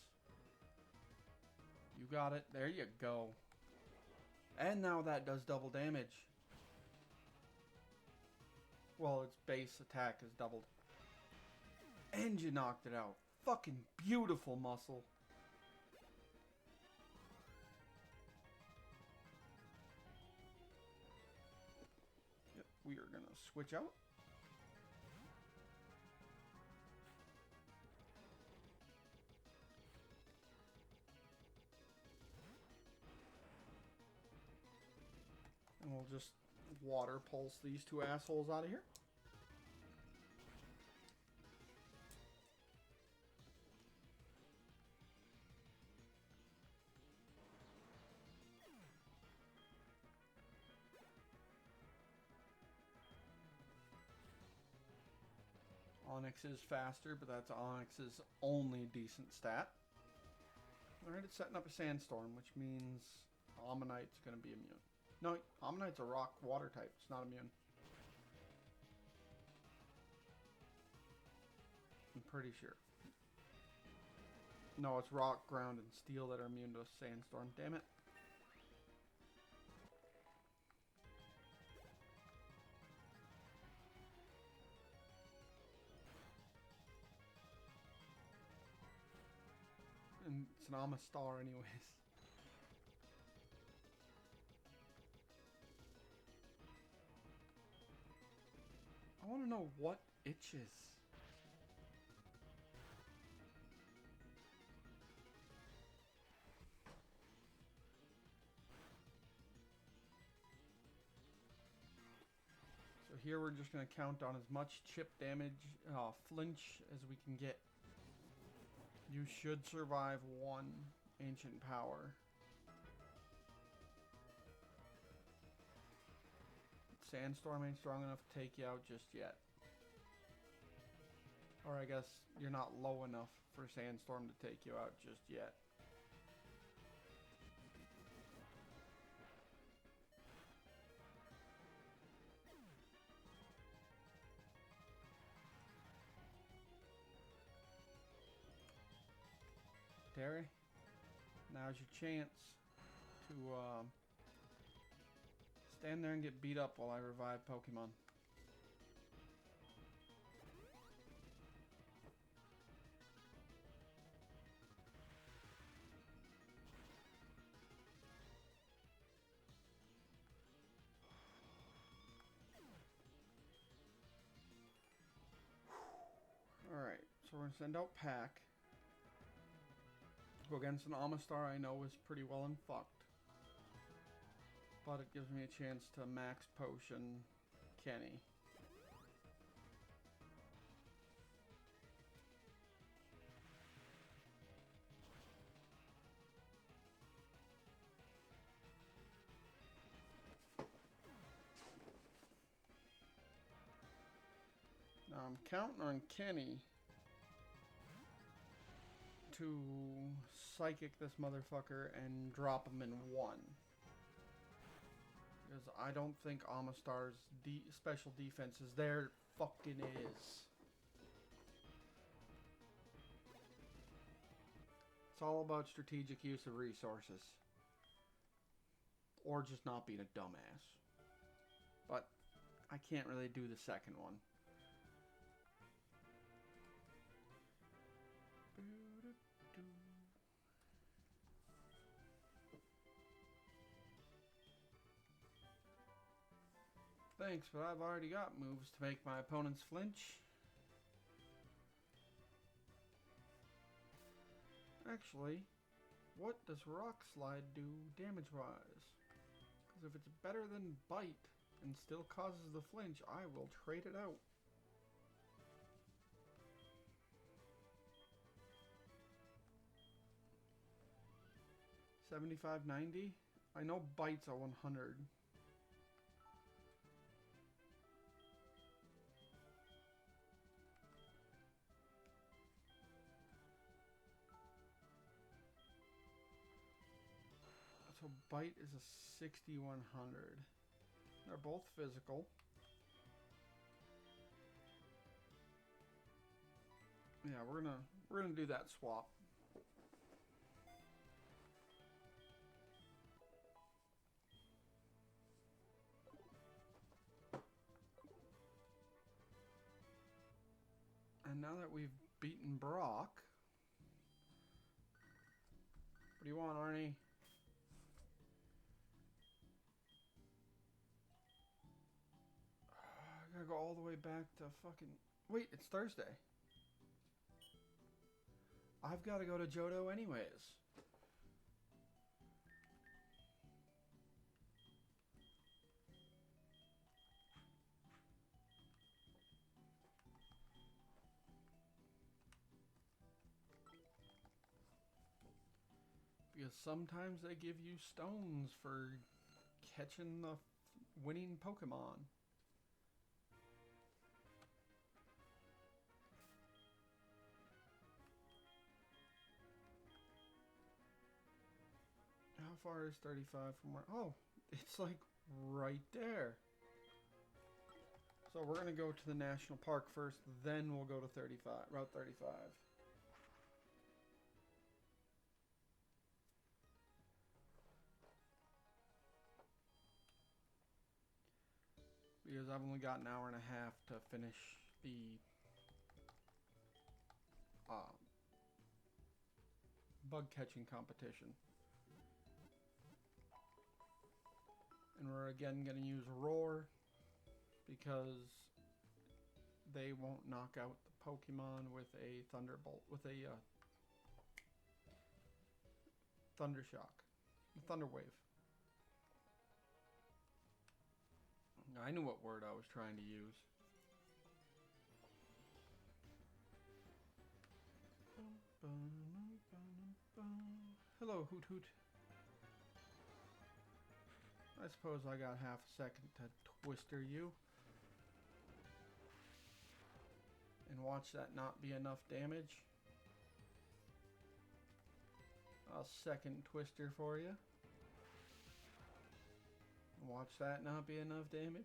You got it. There you go. And now that does double damage. Well, its base attack is doubled. And you knocked it out. Fucking beautiful muscle. Yep, we are gonna switch out. And we'll just water pulse these two assholes out of here. Onyx is faster, but that's Onyx's only decent stat. Alright, it's setting up a Sandstorm, which means Ammonite's going to be immune. No, Ammonite's a rock water type. It's not immune. I'm pretty sure. No, it's rock, ground, and steel that are immune to a sandstorm. Damn it. And it's an Amistar anyways. I want to know what itches. So here we're just going to count on as much chip damage, flinch as we can get. You should survive one ancient power. Sandstorm ain't strong enough to take you out just yet. Or I guess you're not low enough for Sandstorm to take you out just yet. Terry, now's your chance to stand there and get beat up while I revive Pokemon. Alright, so we're going to send out Pack. Go against an Amistar I know is pretty well and fucked. But it gives me a chance to max potion Kenny. Now I'm counting on Kenny to psychic this motherfucker and drop him in one. Because I don't think Amistar's special defense is there. Fucking is. It's all about strategic use of resources. Or just not being a dumbass. But I can't really do the second one. Thanks, but I've already got moves to make my opponents flinch. Actually, what does Rock Slide do damage-wise? Because if it's better than Bite and still causes the flinch, I will trade it out. $75.90? I know Bite's a 100. So Bite is a 6100. They're both physical. Yeah, we're gonna do that swap. And now that we've beaten Brock, what do you want, Arnie? I gotta go all the way back to fucking... Wait, it's Thursday. I've gotta go to Johto anyways. Because sometimes they give you stones for catching the winning Pokemon. How far is 35 from where? Oh, it's like right there. So we're going to go to the national park first, then we'll go to Route 35. Because I've only got an hour and a half to finish the bug catching competition. And we're again going to use Roar because they won't knock out the Pokemon with a Thunderbolt, with a Thunder Shock, Thunder Wave. I knew what word I was trying to use. Hello, Hoot Hoot. I suppose I got half a second to twister you. And watch that not be enough damage. I'll second twister for you. Watch that not be enough damage.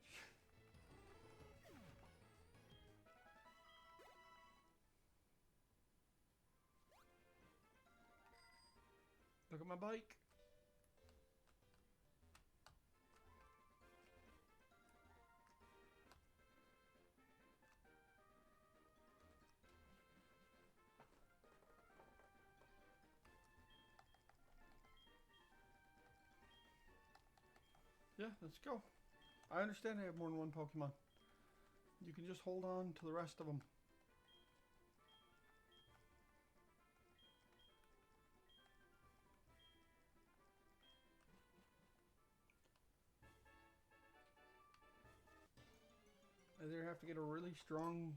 Look at my bike. Yeah, let's go. I understand I have more than one Pokemon. You can just hold on to the rest of them. I either have to get a really strong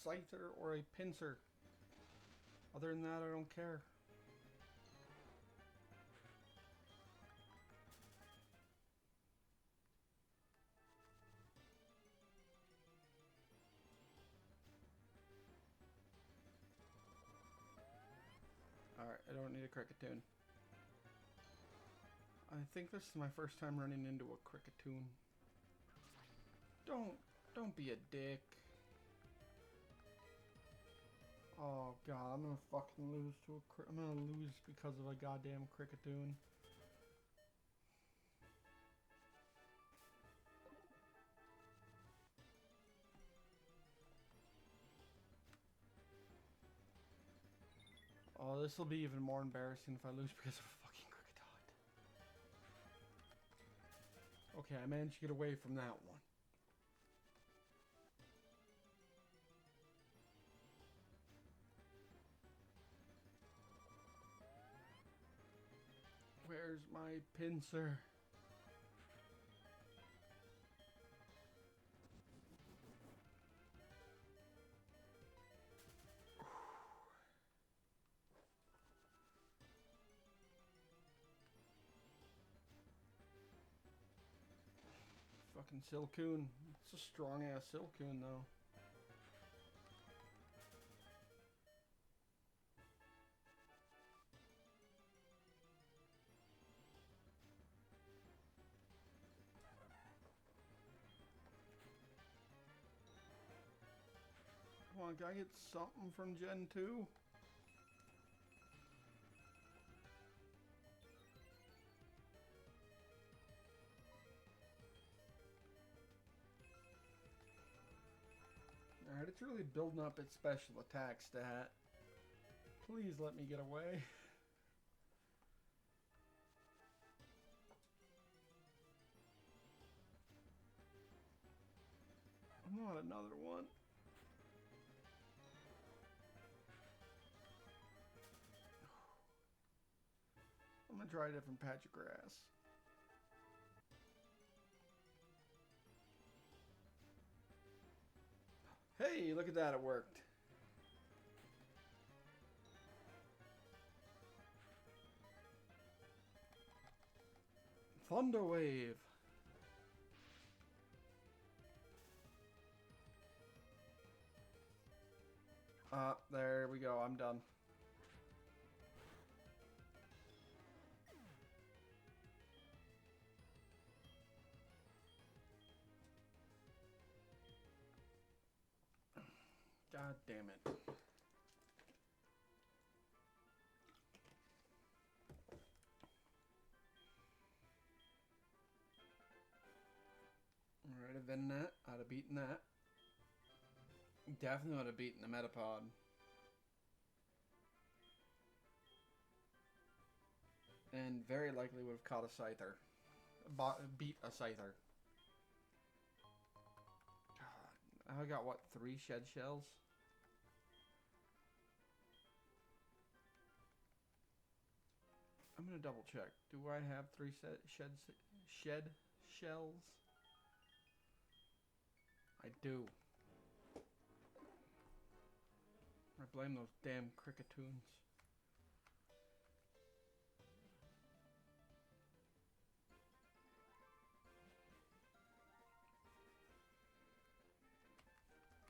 Scyther or a Pinsir. Other than that, I don't care. Alright, I don't need a Cricketune. I think this is my first time running into a Cricketune. Don't be a dick. Oh god, I'm gonna fucking lose to I'm gonna lose because of a goddamn Cricketune. Oh, this will be even more embarrassing if I lose because of a fucking Kricketot. Okay, I managed to get away from that one. Where's my Pinsir? Fucking Silcoon. It's a strong ass Silcoon though. Come on, can I get something from Gen 2? Alright, it's really building up its special attack stat. Please let me get away. I want another one. I'm gonna try a different patch of grass. Hey, look at that, it worked. Thunder Wave. There we go, I'm done. God damn it. Alright, I've been that. I'd have beaten that. Definitely would have beaten the Metapod. And very likely would have caught a Scyther. Beat a Scyther. God, I got what, 3 shed shells? I'm gonna double check. Do I have 3 shed shells? I do. I blame those damn cricketoons.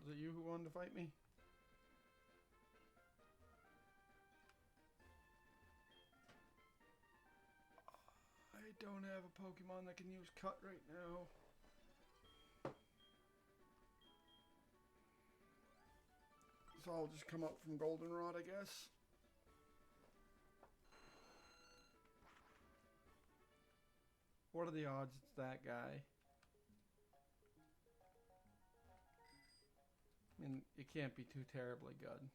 Was it you who wanted to fight me? I don't have a Pokemon that can use Cut right now. So I'll just come up from Goldenrod, I guess. What are the odds it's that guy? I mean, it can't be too terribly good.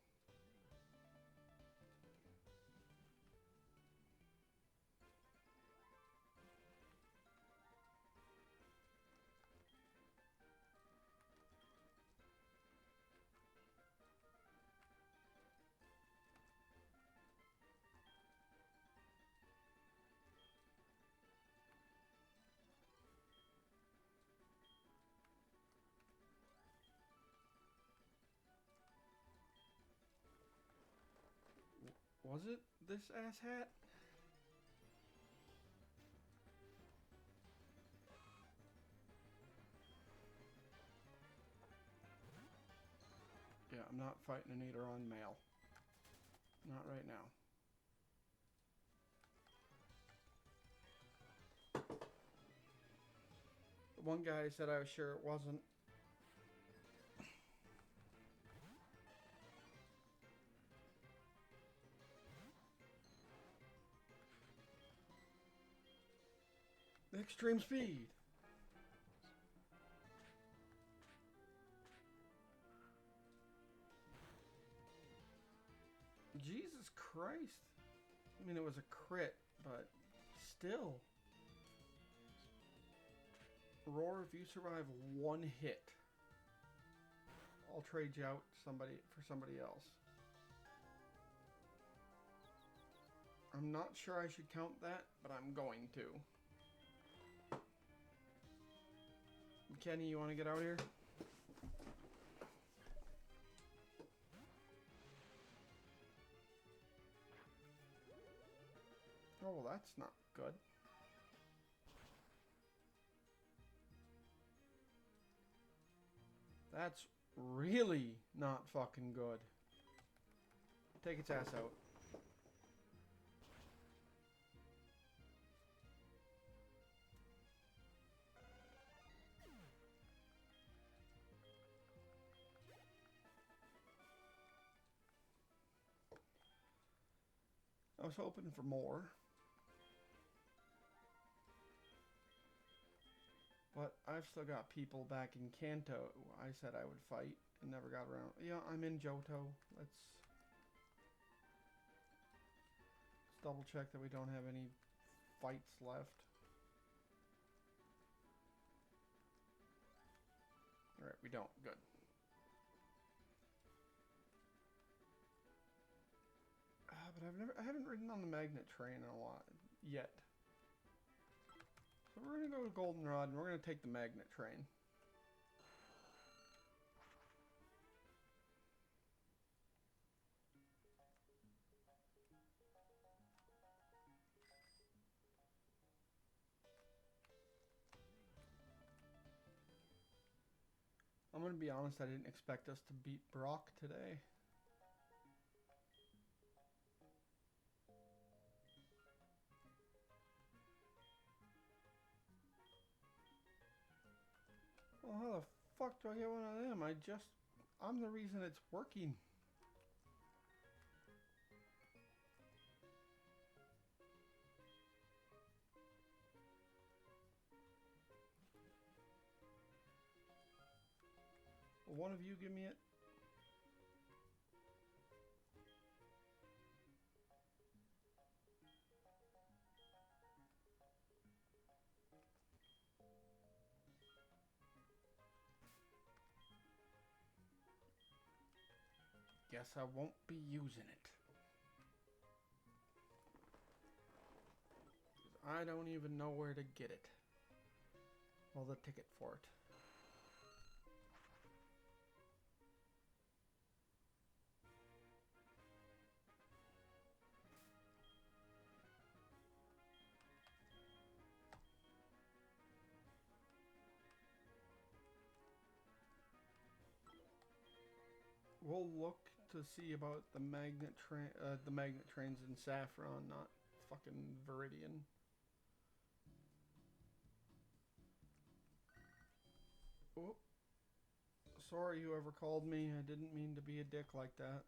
Was it this asshat? Yeah, I'm not fighting an eater on male. Not right now. The one guy said I was sure it wasn't. Extreme speed. Jesus Christ. I mean, it was a crit, but still. Roar, if you survive 1 hit, I'll trade you out for somebody else. I'm not sure I should count that, but I'm going to. Kenny, you want to get out here? Oh, well, that's not good. That's really not fucking good. Take its ass out. I was hoping for more. But I've still got people back in Kanto I said I would fight and never got around. Yeah, I'm in Johto. Let's double check that we don't have any fights left. Alright, we don't. Good. But I haven't ridden on the magnet train in a lot yet. So we're gonna go to Goldenrod and we're gonna take the magnet train. I'm gonna be honest, I didn't expect us to beat Brock today. Well, how the fuck do I get one of them? I'm the reason it's working. Will one of you give me it? Guess I won't be using it. I don't even know where to get it. Well, the ticket for it. We'll look to see about the magnet trains in Saffron, not fucking Viridian. Oh, sorry, whoever called me. I didn't mean to be a dick like that.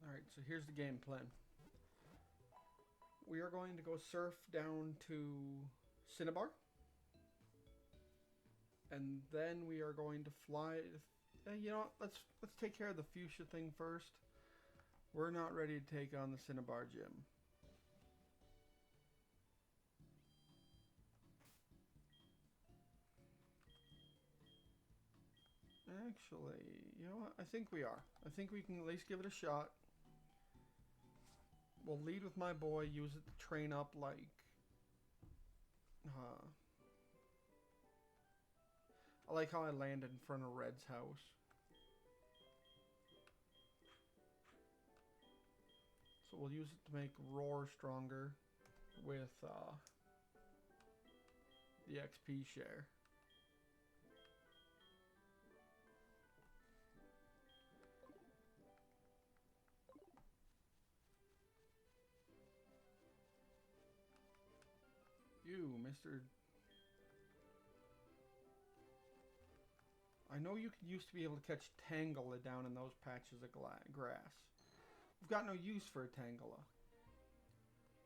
Alright, so here's the game plan. We are going to go surf down to Cinnabar. And then we are going to fly. You know what? Let's take care of the fuchsia thing first. We're not ready to take on the Cinnabar gym. Actually, you know what? I think we are. I think we can at least give it a shot. We'll lead with my boy, use it to train up like... I like how I landed in front of Red's house. So we'll use it to make Roar stronger with the XP share. You, Mr. I know you used to be able to catch Tangela down in those patches of grass. We've got no use for a Tangela.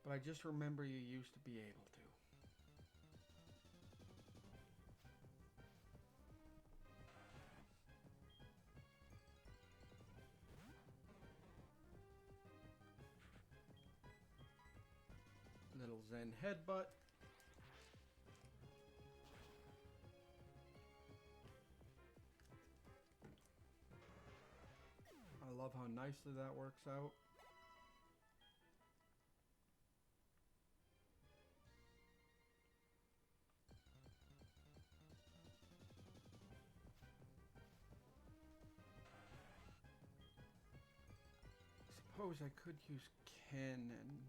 But I just remember you used to be able to. Little Zen headbutt. I love how nicely that works out. I suppose I could use Ken and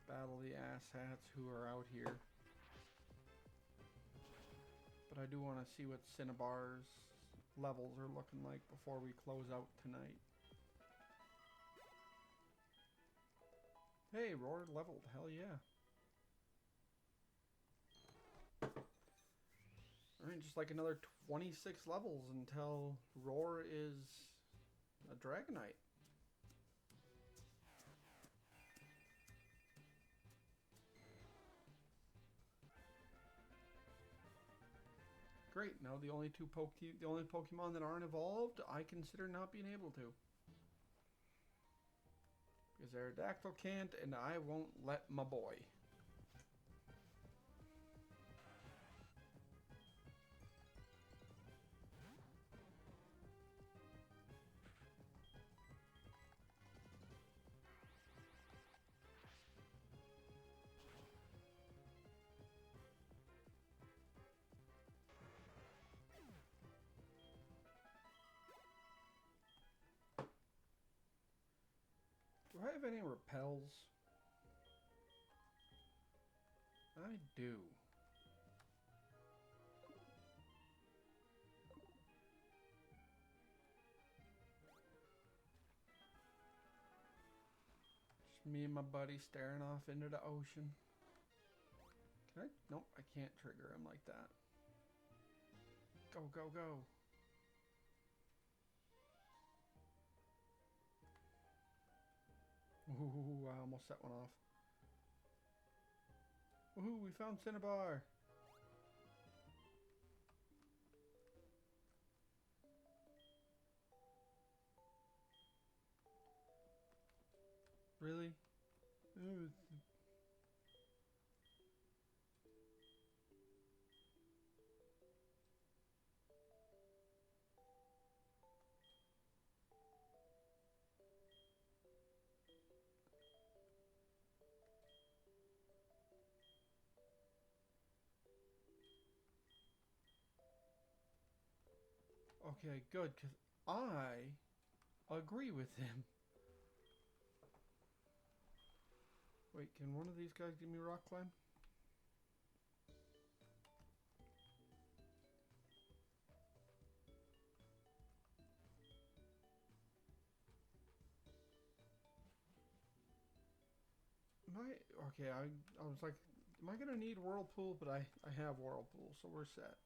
battle the asshats who are out here. But I do want to see what Cinnabar's levels are looking like before we close out tonight. Hey, Roar leveled. Hell yeah. Alright, just like another 26 levels until Roar is a Dragonite. Great. Now the only Pokemon that aren't evolved, I consider not being able to. Because Aerodactyl can't, and I won't let my boy. Do I have any repels? I do. Just me and my buddy staring off into the ocean. Nope, I can't trigger him like that. Go, go, go. Ooh, I almost set one off. Woohoo, we found Cinnabar. Really? Ooh. Okay, good, because I agree with him. Wait, can one of these guys give me rock climb? Okay, I was like, am I gonna need whirlpool? But I have whirlpool, so we're set.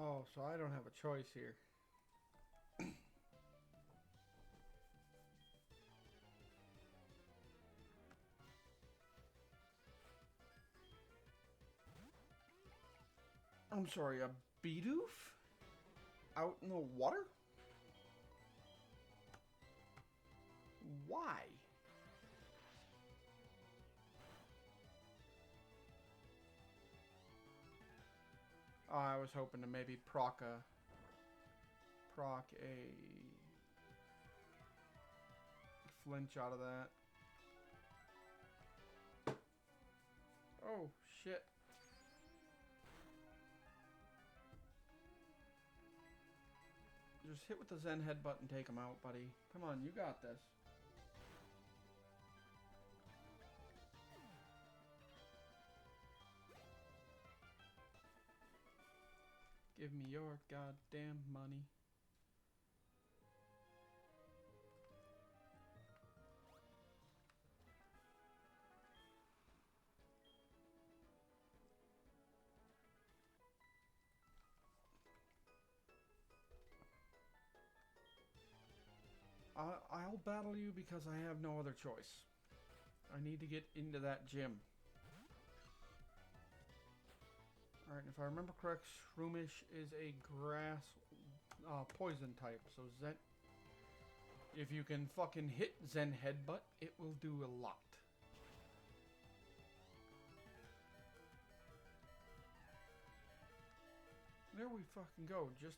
Oh, so I don't have a choice here. I'm sorry, a Bidoof? Out in the water? Why? Oh, I was hoping to maybe proc a flinch out of that. Oh, shit. Just hit with the Zen headbutt and take him out, buddy. Come on, you got this. Give me your goddamn money. I'll battle you because I have no other choice. I need to get into that gym. Alright, if I remember correct, Shroomish is a grass poison type. So Zen, if you can fucking hit Zen Headbutt, it will do a lot. There we fucking go. Just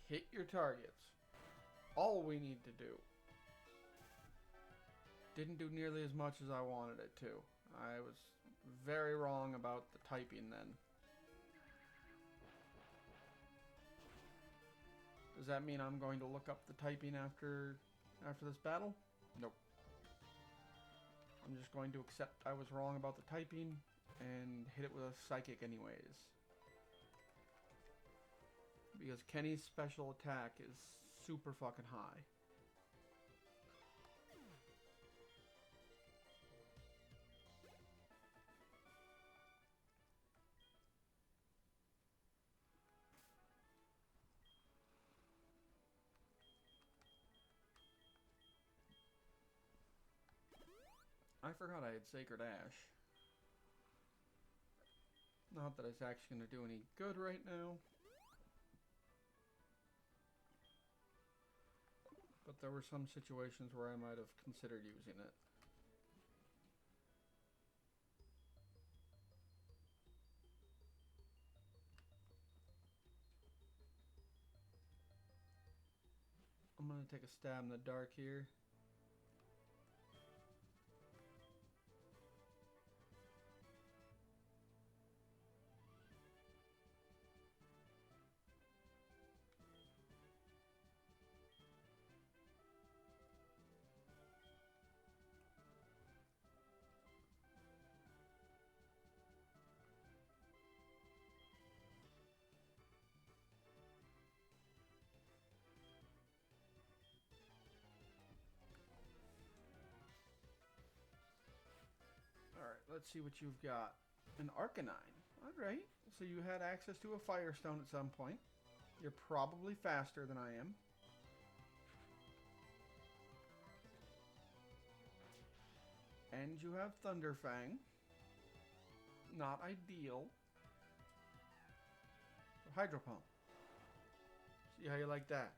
hit your targets. All we need to do. Didn't do nearly as much as I wanted it to. I was very wrong about the typing then. Does that mean I'm going to look up the typing after this battle? Nope. I'm just going to accept I was wrong about the typing and hit it with a psychic anyways. Because Kenny's special attack is super fucking high. I forgot I had Sacred Ash. Not that it's actually going to do any good right now. But there were some situations where I might have considered using it. I'm going to take a stab in the dark here. let's see what you've got. An Arcanine. Alright. So you had access to a Firestone at some point. You're probably faster than I am. And you have Thunderfang. Not ideal. Hydro Pump. See how you like that.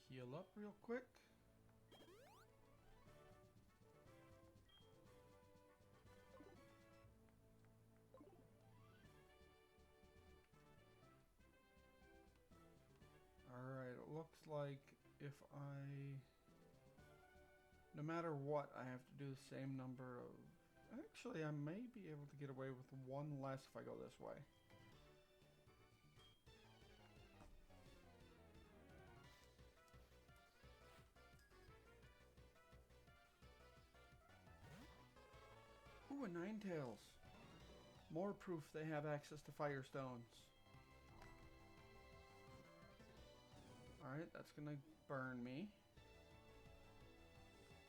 Heal up real quick. Alright, it looks like if no matter what, I have to do the same number of... Actually, I may be able to get away with one less if I go this way. Ooh, a Ninetales. More proof they have access to Firestones. Alright, that's gonna burn me.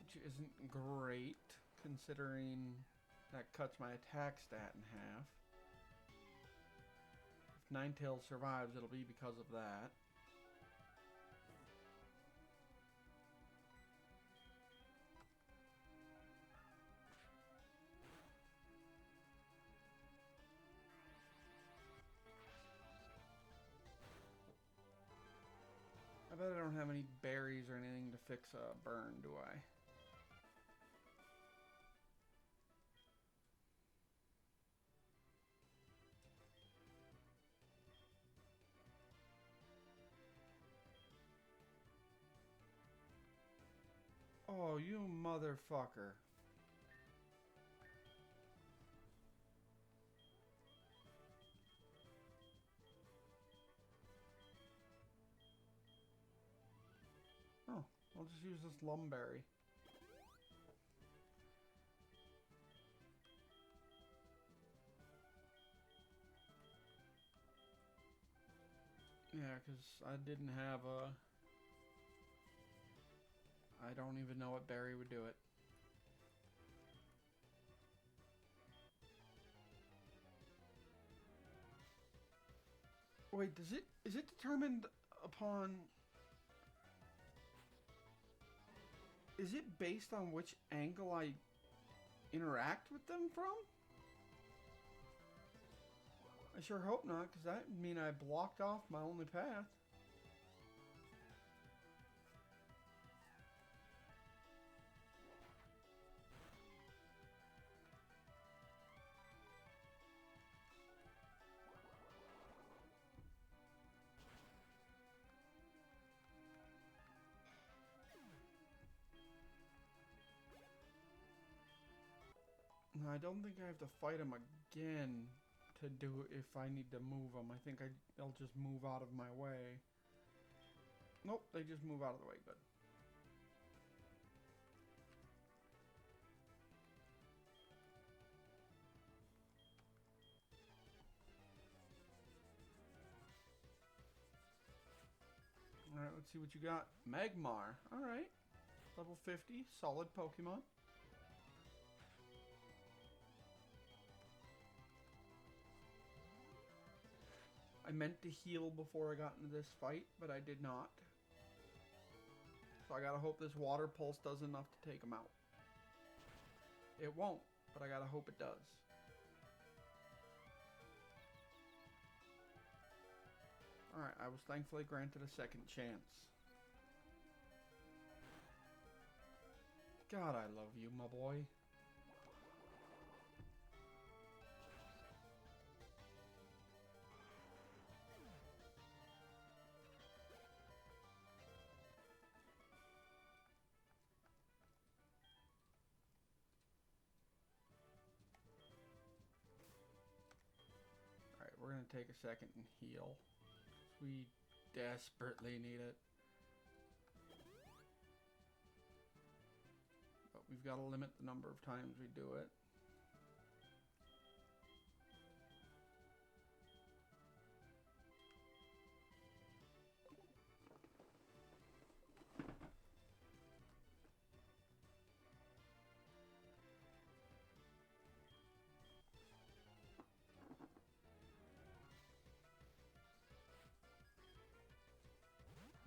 Which isn't great, considering that cuts my attack stat in half. If Ninetales survives, it'll be because of that. I bet I don't have any berries or anything to fix a burn, do I? Oh, you motherfucker. Oh, I'll just use this Lumberry. Yeah, because I didn't have a... I don't even know what berry would do it. Wait, is it determined upon... Is it based on which angle I interact with them from? I sure hope not, because that would mean I blocked off my only path. No, I don't think I have to fight him again to do if I need to move them. I think they'll just move out of my way. Nope, they just move out of the way. Good. Alright, let's see what you got. Magmar. Alright. Level 50. Solid Pokemon. I meant to heal before I got into this fight, but I did not. So I gotta hope this Water Pulse does enough to take him out. It won't, but I gotta hope it does. Alright, I was thankfully granted a second chance. God, I love you, my boy. gonna take a second and heal. We desperately need it. But we've got to limit the number of times we do it.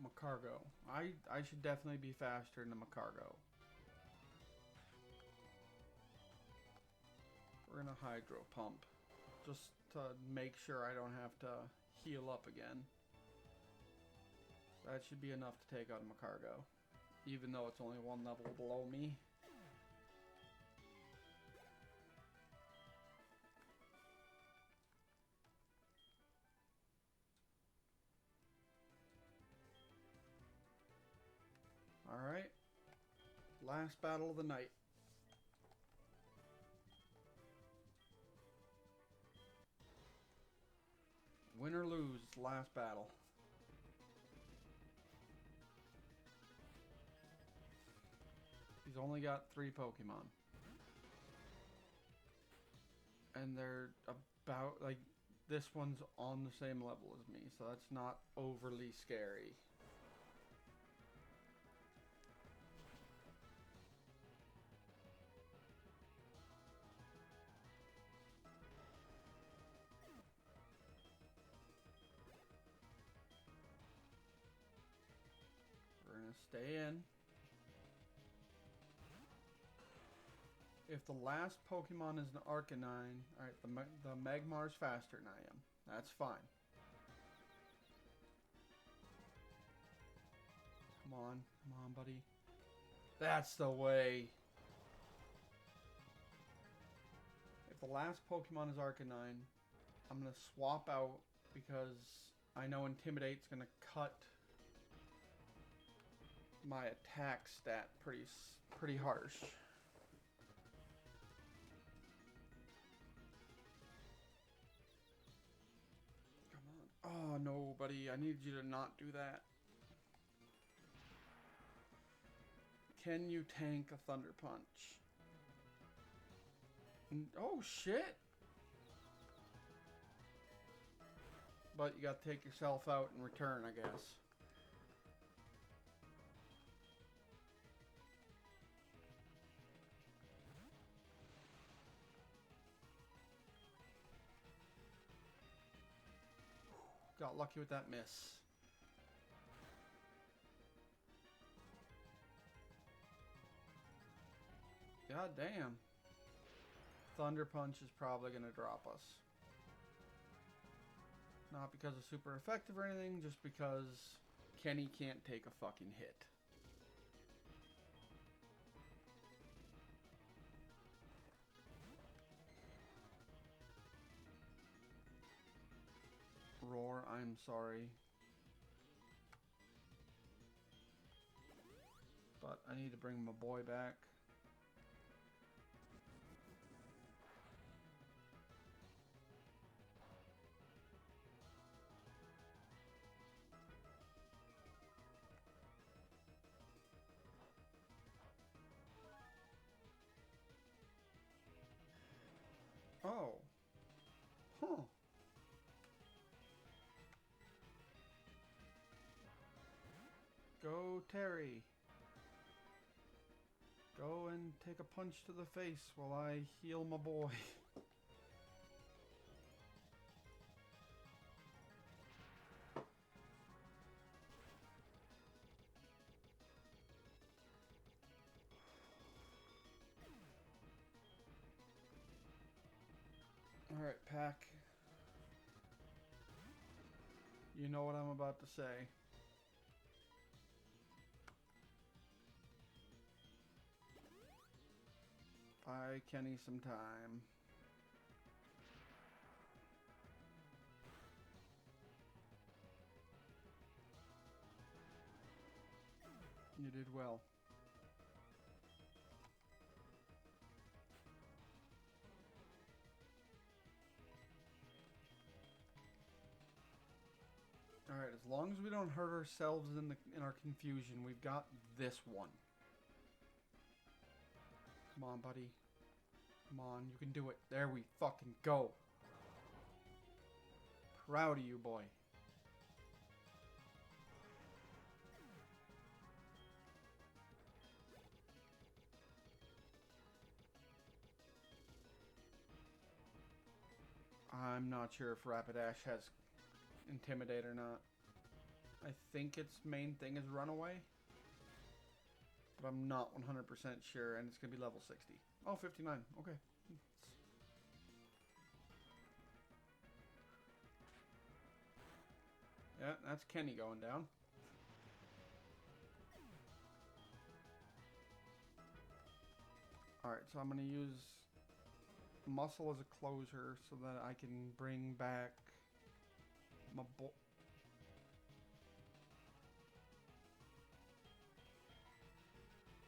Macargo. I should definitely be faster than the Macargo. We're gonna hydro pump. Just to make sure I don't have to heal up again. That should be enough to take out Macargo. Even though it's only one level below me. Alright. Last battle of the night. Win or lose, last battle. He's only got 3 Pokemon. And they're about, like, this one's on the same level as me, so that's not overly scary. We're gonna stay in. If the last Pokemon is an Arcanine, alright, the Magmar's faster than I am. That's fine. Come on, buddy. That's the way. If the last Pokemon is Arcanine, I'm going to swap out because I know Intimidate's going to cut my attack stat pretty harsh. Oh, no, buddy. I need you to not do that. Can you tank a Thunder Punch? Oh, shit. But you gotta take yourself out in return, I guess. Got lucky with that miss. God damn. Thunder Punch is probably going to drop us. Not because it's super effective or anything, just because Kenny can't take a fucking hit. Roar, I'm sorry. But I need to bring my boy back. Oh. Huh. Go, Terry. Go and take a punch to the face while I heal my boy. Alright, Pack. You know what I'm about to say. Buy Kenny some time. You did well. Alright, as long as we don't hurt ourselves in our confusion, we've got this one. Come on, buddy. Come on, you can do it. There we fucking go. Proud of you, boy. I'm not sure if Rapidash has Intimidate or not. I think its main thing is Runaway. But I'm not 100% sure, and it's going to be level 60. Oh, 59. Okay. Yeah, that's Kenny going down. Alright, so I'm going to use Muscle as a closer so that I can bring back my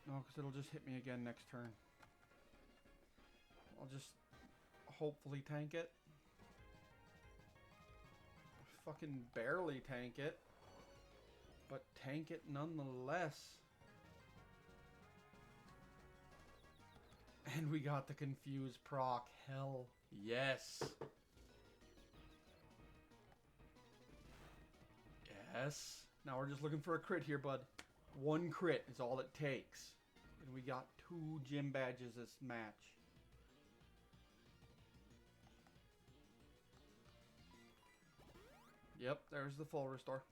No, because it'll just hit me again next turn. I'll just hopefully tank it. Fucking barely tank it. But tank it nonetheless. And we got the Confuse proc. Hell yes. Yes. Now we're just looking for a crit here, bud. One crit is all it takes. And we got 2 gym badges this match. Yep, there's the full restore.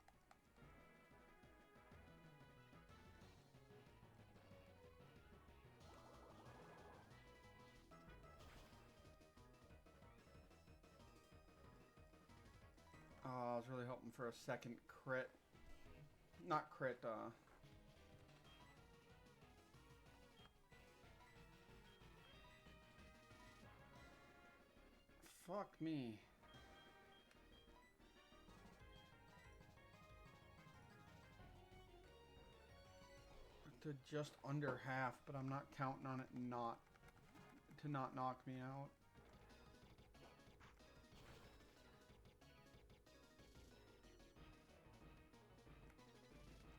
I was really hoping for a second crit. Not crit, fuck me. To just under half, but I'm not counting on it to not knock me out.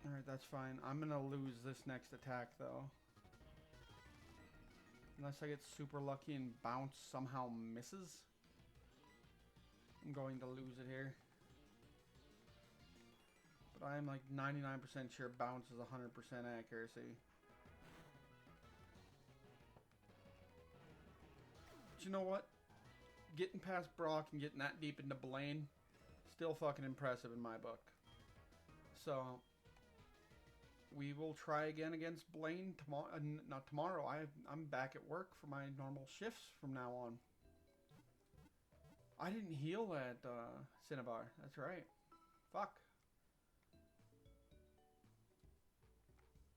Alright, that's fine. I'm gonna lose this next attack, though. Unless I get super lucky and bounce somehow misses. I'm going to lose it here. But I am like 99% sure bounce is 100% accuracy. But you know what? Getting past Brock and getting that deep into Blaine, still fucking impressive in my book. So we will try again against Blaine tomorrow. Not tomorrow. I'm back at work for my normal shifts from now on. I didn't heal at Cinnabar. That's right. Fuck.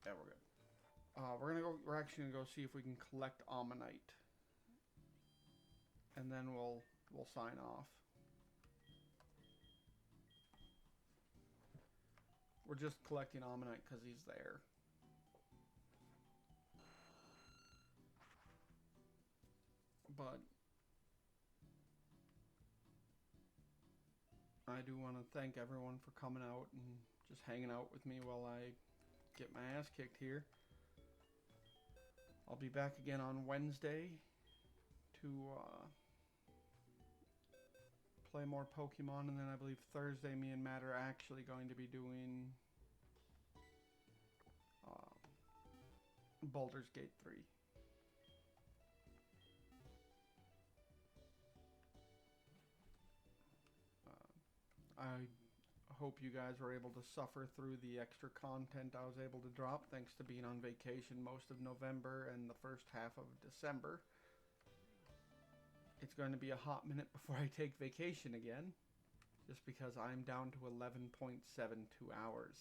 Yeah, we're good. We're actually gonna go see if we can collect Ammonite, and then we'll sign off. We're just collecting Ammonite because he's there. But I do want to thank everyone for coming out and just hanging out with me while I get my ass kicked here. I'll be back again on Wednesday to play more Pokemon, and then I believe Thursday me and Matt are actually going to be doing Baldur's Gate 3. I hope you guys were able to suffer through the extra content I was able to drop thanks to being on vacation most of November and the first half of December. It's going to be a hot minute before I take vacation again, just because I'm down to 11.72 hours.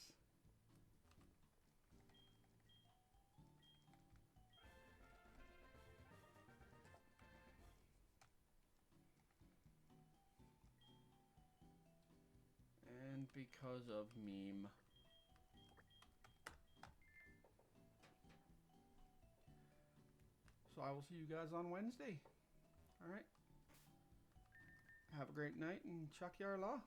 And because of meme. So I will see you guys on Wednesday. Alright. Have a great night and Chuck Yarlaw.